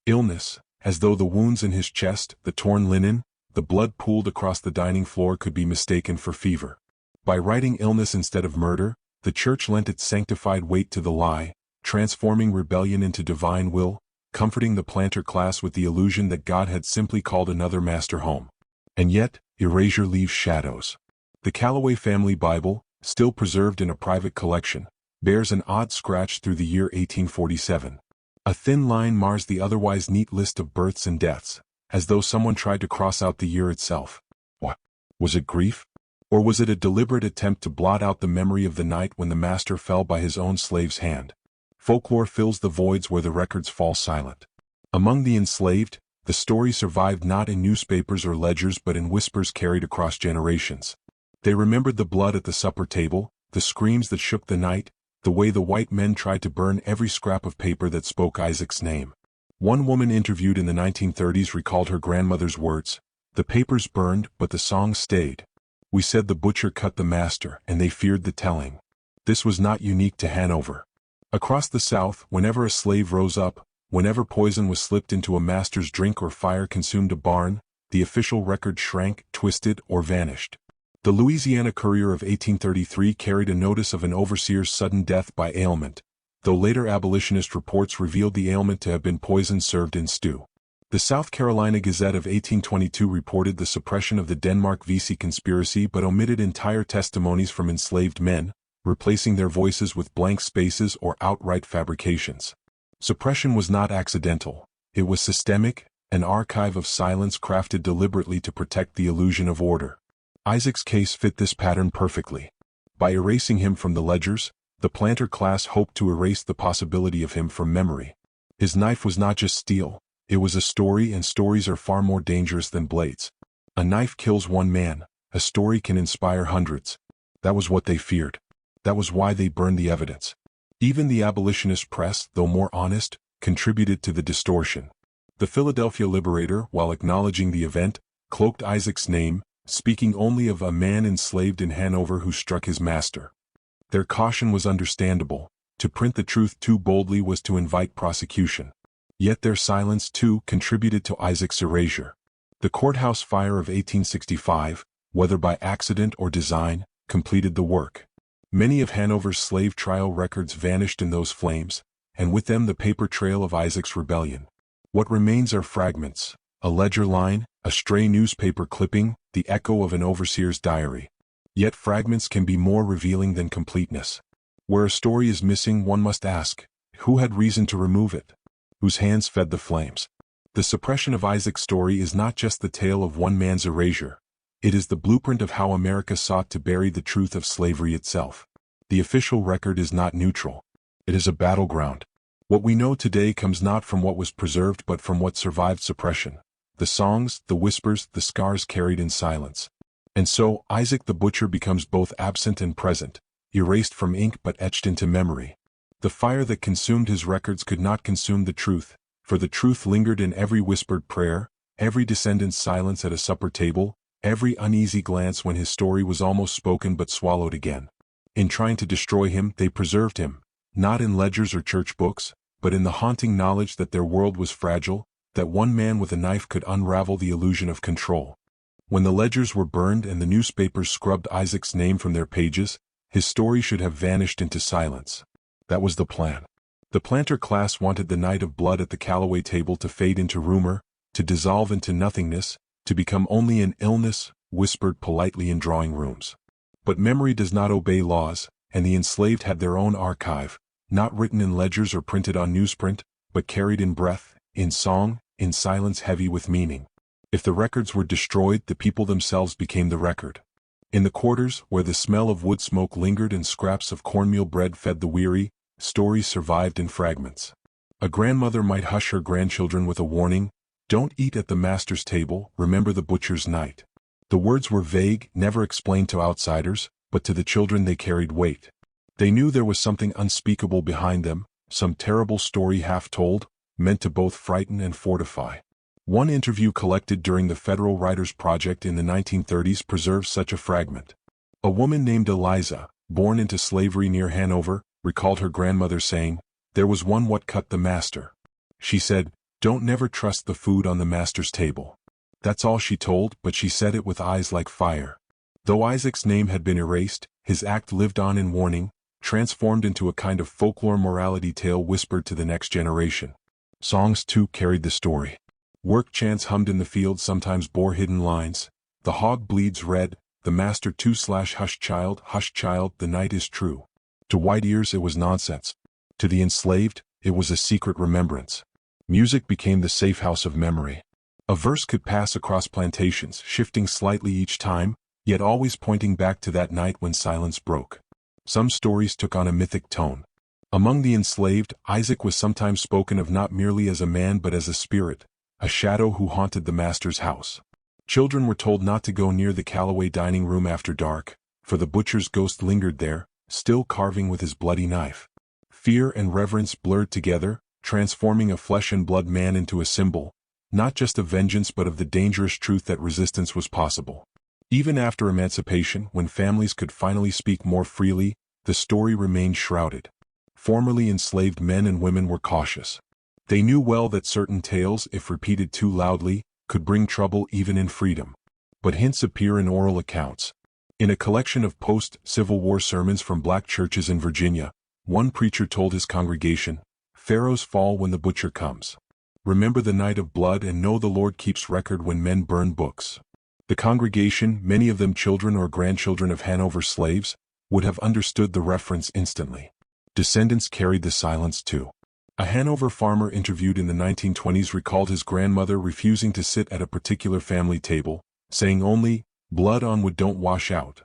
Illness, as though the wounds in his chest, the torn linen, the blood pooled across the dining floor could be mistaken for fever. By writing illness instead of murder, the Church lent its sanctified weight to the lie, transforming rebellion into divine will, comforting the planter class with the illusion that God had simply called another master home. And yet, erasure leaves shadows. The Calloway family Bible, still preserved in a private collection, bears an odd scratch through the year 1847. A thin line mars the otherwise neat list of births and deaths, as though someone tried to cross out the year itself. What? Was it grief? Or was it a deliberate attempt to blot out the memory of the night when the master fell by his own slave's hand? Folklore fills the voids where the records fall silent. Among the enslaved, the story survived not in newspapers or ledgers but in whispers carried across generations. They remembered the blood at the supper table, the screams that shook the night, the way the white men tried to burn every scrap of paper that spoke Isaac's name. One woman interviewed in the 1930s recalled her grandmother's words, "The papers burned, but the song stayed. We said the butcher cut the master, and they feared the telling." This was not unique to Hanover. Across the South, whenever a slave rose up, whenever poison was slipped into a master's drink or fire consumed a barn, the official record shrank, twisted, or vanished. The Louisiana Courier of 1833 carried a notice of an overseer's sudden death by ailment, though later abolitionist reports revealed the ailment to have been poison served in stew. The South Carolina Gazette of 1822 reported the suppression of the Denmark Vesey conspiracy but omitted entire testimonies from enslaved men, replacing their voices with blank spaces or outright fabrications. Suppression was not accidental, it was systemic, an archive of silence crafted deliberately to protect the illusion of order. Isaac's case fit this pattern perfectly. By erasing him from the ledgers, the planter class hoped to erase the possibility of him from memory. His knife was not just steel, it was a story, and stories are far more dangerous than blades. A knife kills one man, a story can inspire hundreds. That was what they feared. That was why they burned the evidence. Even the abolitionist press, though more honest, contributed to the distortion. The Philadelphia Liberator, while acknowledging the event, cloaked Isaac's name, speaking only of a man enslaved in Hanover who struck his master. Their caution was understandable. To print the truth too boldly was to invite prosecution. Yet their silence, too, contributed to Isaac's erasure. The courthouse fire of 1865, whether by accident or design, completed the work. Many of Hanover's slave trial records vanished in those flames, and with them the paper trail of Isaac's rebellion. What remains are fragments, a ledger line, a stray newspaper clipping, the echo of an overseer's diary. Yet fragments can be more revealing than completeness. Where a story is missing, one must ask, who had reason to remove it? Whose hands fed the flames? The suppression of Isaac's story is not just the tale of one man's erasure. It is the blueprint of how America sought to bury the truth of slavery itself. The official record is not neutral. It is a battleground. What we know today comes not from what was preserved but from what survived suppression. The songs, the whispers, the scars carried in silence. And so, Isaac the Butcher becomes both absent and present, erased from ink but etched into memory. The fire that consumed his records could not consume the truth, for the truth lingered in every whispered prayer, every descendant's silence at a supper table, every uneasy glance when his story was almost spoken but swallowed again. In trying to destroy him, they preserved him, not in ledgers or church books, but in the haunting knowledge that their world was fragile, that one man with a knife could unravel the illusion of control. When the ledgers were burned and the newspapers scrubbed Isaac's name from their pages, his story should have vanished into silence. That was the plan. The planter class wanted the night of blood at the Callaway table to fade into rumor, to dissolve into nothingness, to become only an illness, whispered politely in drawing rooms. But memory does not obey laws, and the enslaved had their own archive, not written in ledgers or printed on newsprint, but carried in breath, in song, in silence heavy with meaning. If the records were destroyed, the people themselves became the record. In the quarters, where the smell of wood smoke lingered and scraps of cornmeal bread fed the weary, stories survived in fragments. A grandmother might hush her grandchildren with a warning, "Don't eat at the master's table, remember the butcher's night." The words were vague, never explained to outsiders, but to the children they carried weight. They knew there was something unspeakable behind them, some terrible story half told, meant to both frighten and fortify. One interview collected during the Federal Writers Project in the 1930s preserves such a fragment. A woman named Eliza, born into slavery near Hanover, recalled her grandmother saying, "There was one what cut the master." She said, "Don't never trust the food on the master's table." That's all she told, but she said it with eyes like fire. Though Isaac's name had been erased, his act lived on in warning, transformed into a kind of folklore morality tale whispered to the next generation. Songs, too, carried the story. Work chants hummed in the field sometimes bore hidden lines. "The hog bleeds red, the master too / hush child, the night is true." To white ears it was nonsense. To the enslaved, it was a secret remembrance. Music became the safe house of memory. A verse could pass across plantations, shifting slightly each time, yet always pointing back to that night when silence broke. Some stories took on a mythic tone. Among the enslaved, Isaac was sometimes spoken of not merely as a man but as a spirit, a shadow who haunted the master's house. Children were told not to go near the Callaway dining room after dark, for the butcher's ghost lingered there, still carving with his bloody knife. Fear and reverence blurred together, transforming a flesh and blood man into a symbol, not just of vengeance but of the dangerous truth that resistance was possible. Even after emancipation, when families could finally speak more freely, the story remained shrouded. Formerly enslaved men and women were cautious. They knew well that certain tales, if repeated too loudly, could bring trouble even in freedom. But hints appear in oral accounts. In a collection of post-Civil War sermons from black churches in Virginia, one preacher told his congregation, "Pharaohs fall when the butcher comes. Remember the night of blood and know the Lord keeps record when men burn books." The congregation, many of them children or grandchildren of Hanover slaves, would have understood the reference instantly. Descendants carried the silence too. A Hanover farmer interviewed in the 1920s recalled his grandmother refusing to sit at a particular family table, saying only, "Blood on wood don't wash out."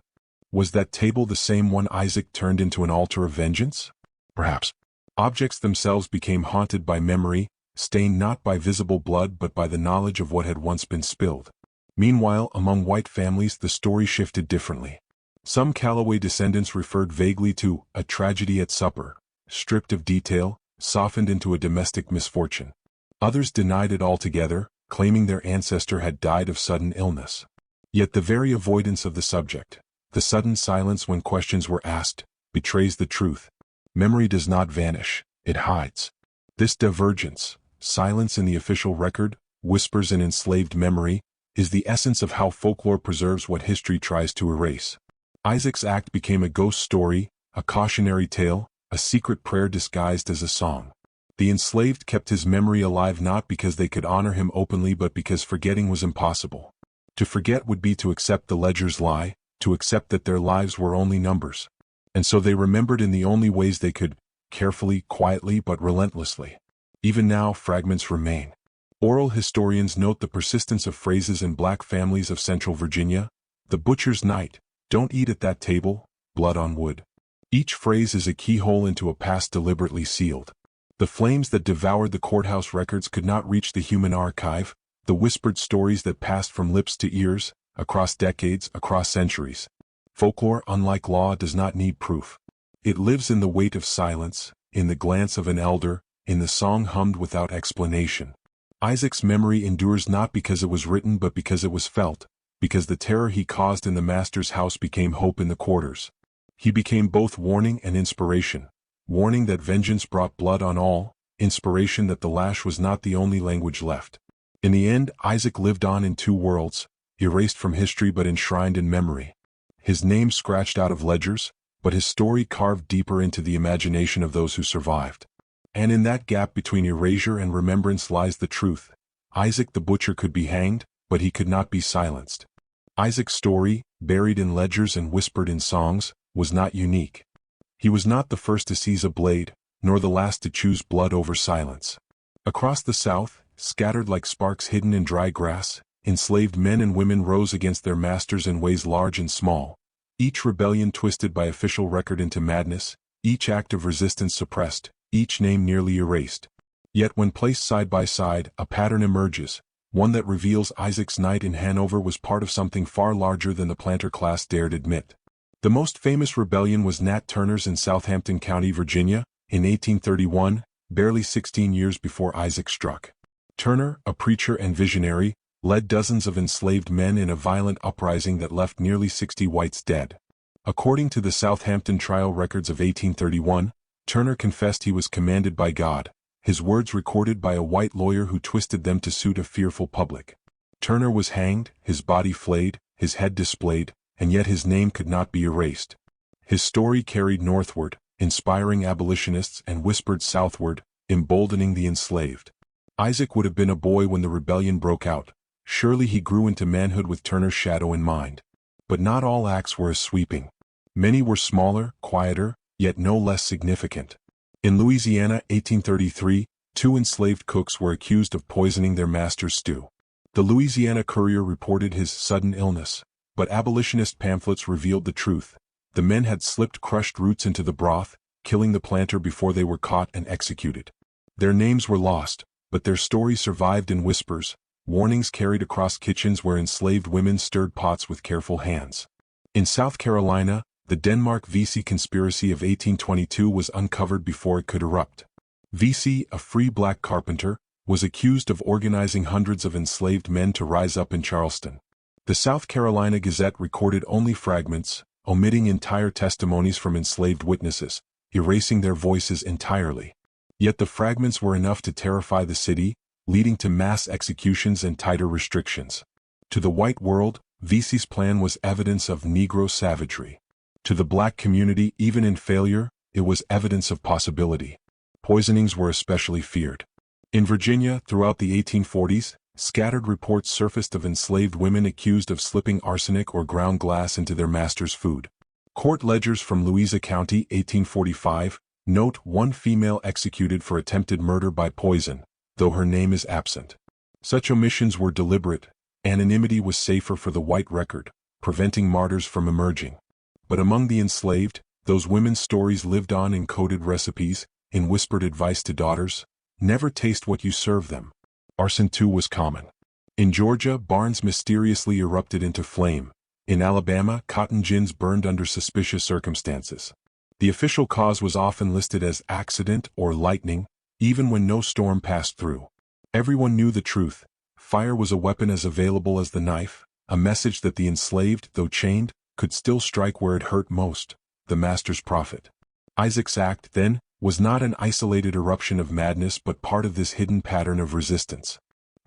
Was that table the same one Isaac turned into an altar of vengeance? Perhaps. Objects themselves became haunted by memory, stained not by visible blood but by the knowledge of what had once been spilled. Meanwhile, among white families the story shifted differently. Some Calloway descendants referred vaguely to a tragedy at supper, stripped of detail, softened into a domestic misfortune. Others denied it altogether, claiming their ancestor had died of sudden illness. Yet the very avoidance of the subject, the sudden silence when questions were asked, betrays the truth. Memory does not vanish, it hides. This divergence, silence in the official record, whispers in enslaved memory, is the essence of how folklore preserves what history tries to erase. Isaac's act became a ghost story, a cautionary tale, a secret prayer disguised as a song. The enslaved kept his memory alive not because they could honor him openly but because forgetting was impossible. To forget would be to accept the ledger's lie, to accept that their lives were only numbers. And so they remembered in the only ways they could, carefully, quietly but relentlessly. Even now fragments remain. Oral historians note the persistence of phrases in black families of central Virginia. The butcher's knife, don't eat at that table, blood on wood. Each phrase is a keyhole into a past deliberately sealed. The flames that devoured the courthouse records could not reach the human archive, the whispered stories that passed from lips to ears, across decades, across centuries. Folklore, unlike law, does not need proof. It lives in the weight of silence, in the glance of an elder, in the song hummed without explanation. Isaac's memory endures not because it was written but because it was felt, because the terror he caused in the master's house became hope in the quarters. He became both warning and inspiration. Warning that vengeance brought blood on all, inspiration that the lash was not the only language left. In the end, Isaac lived on in two worlds, erased from history but enshrined in memory. His name scratched out of ledgers, but his story carved deeper into the imagination of those who survived. And in that gap between erasure and remembrance lies the truth. Isaac the butcher could be hanged, but he could not be silenced. Isaac's story, buried in ledgers and whispered in songs, was not unique. He was not the first to seize a blade, nor the last to choose blood over silence. Across the South, scattered like sparks hidden in dry grass, enslaved men and women rose against their masters in ways large and small. Each rebellion twisted by official record into madness, each act of resistance suppressed, each name nearly erased. Yet when placed side by side, a pattern emerges, one that reveals Isaac's night in Hanover was part of something far larger than the planter class dared admit. The most famous rebellion was Nat Turner's in Southampton County, Virginia, in 1831, barely 16 years before Isaac struck. Turner, a preacher and visionary, led dozens of enslaved men in a violent uprising that left nearly 60 whites dead. According to the Southampton trial records of 1831, Turner confessed he was commanded by God, his words recorded by a white lawyer who twisted them to suit a fearful public. Turner was hanged, his body flayed, his head displayed, and yet his name could not be erased. His story carried northward, inspiring abolitionists, and whispered southward, emboldening the enslaved. Isaac would have been a boy when the rebellion broke out. Surely he grew into manhood with Turner's shadow in mind. But not all acts were as sweeping. Many were smaller, quieter, yet no less significant. In Louisiana, 1833, 2 enslaved cooks were accused of poisoning their master's stew. The Louisiana Courier reported his sudden illness, but abolitionist pamphlets revealed the truth. The men had slipped crushed roots into the broth, killing the planter before they were caught and executed. Their names were lost, but their story survived in whispers, warnings carried across kitchens where enslaved women stirred pots with careful hands. In South Carolina, the Denmark Vesey conspiracy of 1822 was uncovered before it could erupt. Vesey, a free black carpenter, was accused of organizing hundreds of enslaved men to rise up in Charleston. The South Carolina Gazette recorded only fragments, omitting entire testimonies from enslaved witnesses, erasing their voices entirely. Yet the fragments were enough to terrify the city, leading to mass executions and tighter restrictions. To the white world, Vesey's plan was evidence of Negro savagery. To the black community, even in failure, it was evidence of possibility. Poisonings were especially feared. In Virginia, throughout the 1840s, scattered reports surfaced of enslaved women accused of slipping arsenic or ground glass into their master's food. Court ledgers from Louisa County, 1845, note 1 female executed for attempted murder by poison, though her name is absent. Such omissions were deliberate. Anonymity was safer for the white record, preventing martyrs from emerging. But among the enslaved, those women's stories lived on in coded recipes, in whispered advice to daughters, never taste what you serve them. Arson too was common. In Georgia, barns mysteriously erupted into flame. In Alabama, cotton gins burned under suspicious circumstances. The official cause was often listed as accident or lightning, even when no storm passed through. Everyone knew the truth. Fire was a weapon as available as the knife, a message that the enslaved, though chained, could still strike where it hurt most, the master's profit. Isaac's act, then, was not an isolated eruption of madness but part of this hidden pattern of resistance.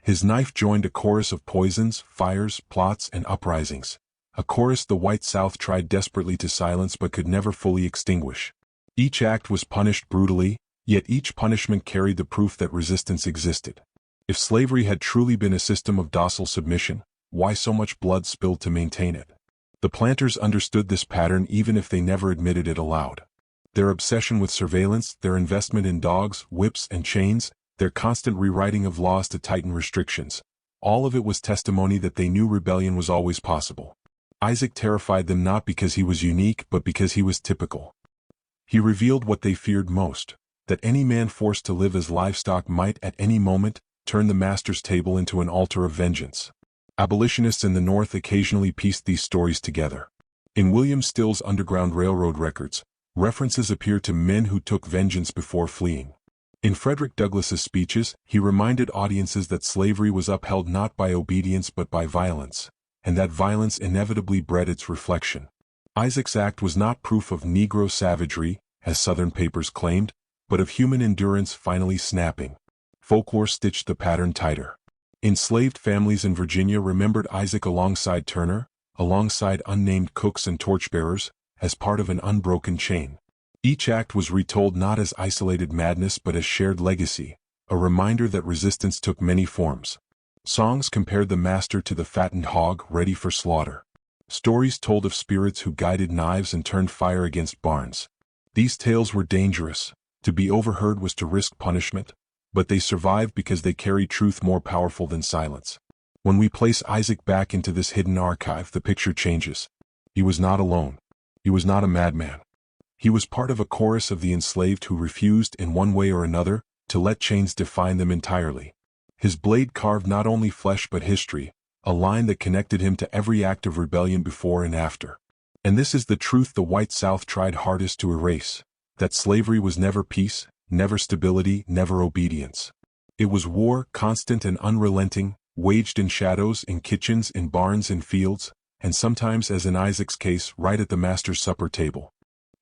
His knife joined a chorus of poisons, fires, plots, and uprisings. A chorus the white South tried desperately to silence but could never fully extinguish. Each act was punished brutally, yet each punishment carried the proof that resistance existed. If slavery had truly been a system of docile submission, why so much blood spilled to maintain it? The planters understood this pattern even if they never admitted it aloud. Their obsession with surveillance, their investment in dogs, whips, and chains, their constant rewriting of laws to tighten restrictions, all of it was testimony that they knew rebellion was always possible. Isaac terrified them not because he was unique but because he was typical. He revealed what they feared most, that any man forced to live as livestock might at any moment turn the master's table into an altar of vengeance. Abolitionists in the North occasionally pieced these stories together. In William Still's Underground Railroad records, references appear to men who took vengeance before fleeing. In Frederick Douglass's speeches, he reminded audiences that slavery was upheld not by obedience but by violence, and that violence inevitably bred its reflection. Isaac's act was not proof of Negro savagery, as Southern papers claimed, but of human endurance finally snapping. Folklore stitched the pattern tighter. Enslaved families in Virginia remembered Isaac alongside Turner, alongside unnamed cooks and torchbearers, as part of an unbroken chain. Each act was retold not as isolated madness but as shared legacy, a reminder that resistance took many forms. Songs compared the master to the fattened hog ready for slaughter. Stories told of spirits who guided knives and turned fire against barns. These tales were dangerous. To be overheard was to risk punishment, but they survived because they carried truth more powerful than silence. When we place Isaac back into this hidden archive, the picture changes. He was not alone. He was not a madman. He was part of a chorus of the enslaved who refused, in one way or another, to let chains define them entirely. His blade carved not only flesh but history, a line that connected him to every act of rebellion before and after. And this is the truth the white South tried hardest to erase, that slavery was never peace, never stability, never obedience. It was war, constant and unrelenting, waged in shadows, in kitchens, in barns, in fields, and sometimes, as in Isaac's case, right at the master's supper table.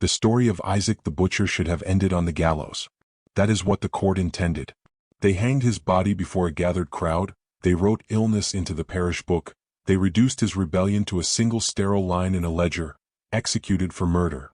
The story of Isaac the butcher should have ended on the gallows. That is what the court intended. They hanged his body before a gathered crowd, they wrote illness into the parish book, they reduced his rebellion to a single sterile line in a ledger, executed for murder.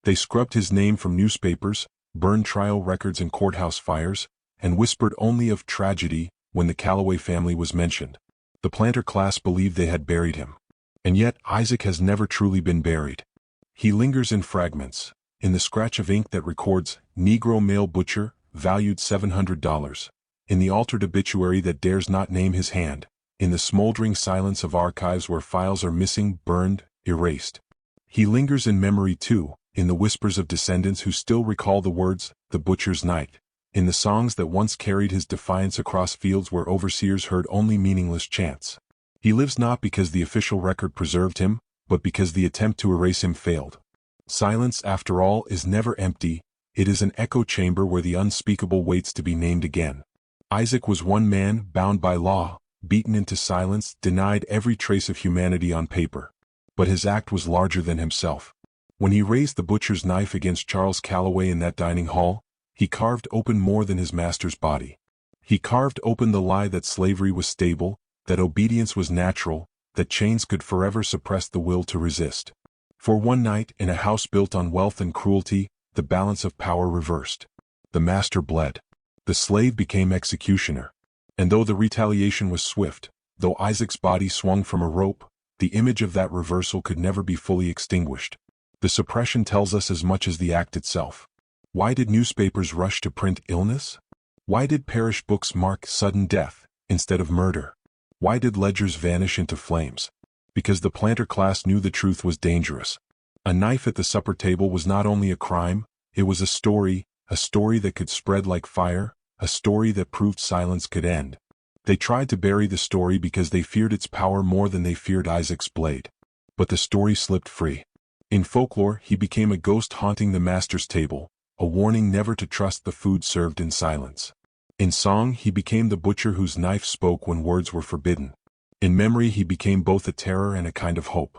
They scrubbed his name from newspapers, burned trial records and courthouse fires, and whispered only of tragedy when the Calloway family was mentioned. The planter class believed they had buried him. And yet Isaac has never truly been buried. He lingers in fragments, in the scratch of ink that records, Negro male butcher, valued $700, in the altered obituary that dares not name his hand, in the smoldering silence of archives where files are missing, burned, erased. He lingers in memory too, in the whispers of descendants who still recall the words, the butcher's night, in the songs that once carried his defiance across fields where overseers heard only meaningless chants. He lives not because the official record preserved him, but because the attempt to erase him failed. Silence, after all, is never empty. It is an echo chamber where the unspeakable waits to be named again. Isaac was one man, bound by law, beaten into silence, denied every trace of humanity on paper. But his act was larger than himself. When he raised the butcher's knife against Charles Calloway in that dining hall, he carved open more than his master's body. He carved open the lie that slavery was stable, that obedience was natural, that chains could forever suppress the will to resist. For one night, in a house built on wealth and cruelty, the balance of power reversed. The master bled. The slave became executioner. And though the retaliation was swift, though Isaac's body swung from a rope, the image of that reversal could never be fully extinguished. The suppression tells us as much as the act itself. Why did newspapers rush to print illness? Why did parish books mark sudden death instead of murder? Why did ledgers vanish into flames? Because the planter class knew the truth was dangerous. A knife at the supper table was not only a crime, it was a story, a story that could spread like fire, a story that proved silence could end. They tried to bury the story because they feared its power more than they feared Isaac's blade. But the story slipped free. In folklore, he became a ghost haunting the master's table, a warning never to trust the food served in silence. In song, he became the butcher whose knife spoke when words were forbidden. In memory, he became both a terror and a kind of hope.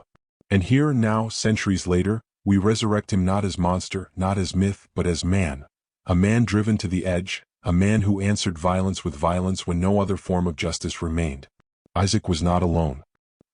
And here now, centuries later, we resurrect him not as monster, not as myth, but as man. A man driven to the edge, a man who answered violence with violence when no other form of justice remained. Isaac was not alone.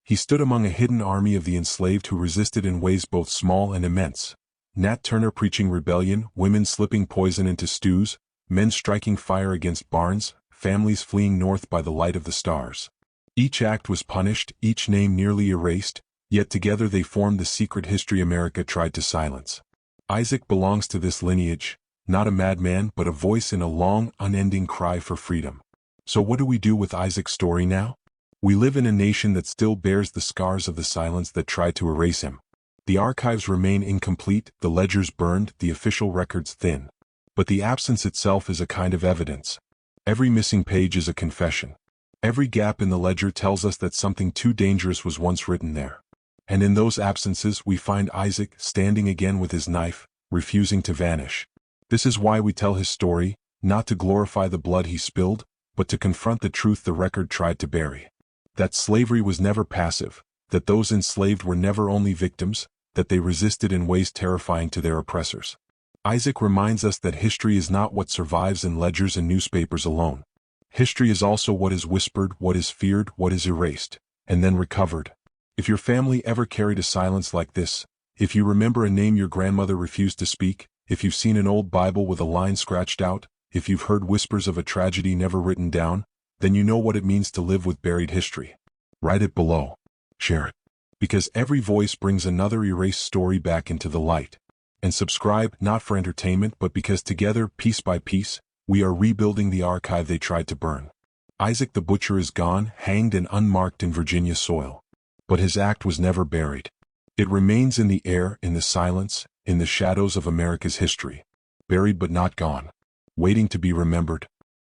He stood among a hidden army of the enslaved who resisted in ways both small and immense. Nat Turner preaching rebellion, women slipping poison into stews, men striking fire against barns, families fleeing north by the light of the stars. Each act was punished, each name nearly erased, yet together they formed the secret history America tried to silence. Isaac belongs to this lineage, not a madman but a voice in a long, unending cry for freedom. So what do we do with Isaac's story now? We live in a nation that still bears the scars of the silence that tried to erase him. The archives remain incomplete, the ledgers burned, the official records thin. But the absence itself is a kind of evidence. Every missing page is a confession. Every gap in the ledger tells us that something too dangerous was once written there. And in those absences we find Isaac standing again with his knife, refusing to vanish. This is why we tell his story, not to glorify the blood he spilled, but to confront the truth the record tried to bury. That slavery was never passive, that those enslaved were never only victims, that they resisted in ways terrifying to their oppressors. Isaac reminds us that history is not what survives in ledgers and newspapers alone. History is also what is whispered, what is feared, what is erased, and then recovered. If your family ever carried a silence like this, if you remember a name your grandmother refused to speak, if you've seen an old Bible with a line scratched out, if you've heard whispers of a tragedy never written down, then you know what it means to live with buried history. Write it below. Share it. Because every voice brings another erased story back into the light. And subscribe, not for entertainment but because together, piece by piece, we are rebuilding the archive they tried to burn. Isaac the Butcher is gone, hanged and unmarked in Virginia soil. But his act was never buried. It remains in the air, in the silence, in the shadows of America's history. Buried but not gone. Waiting to be remembered.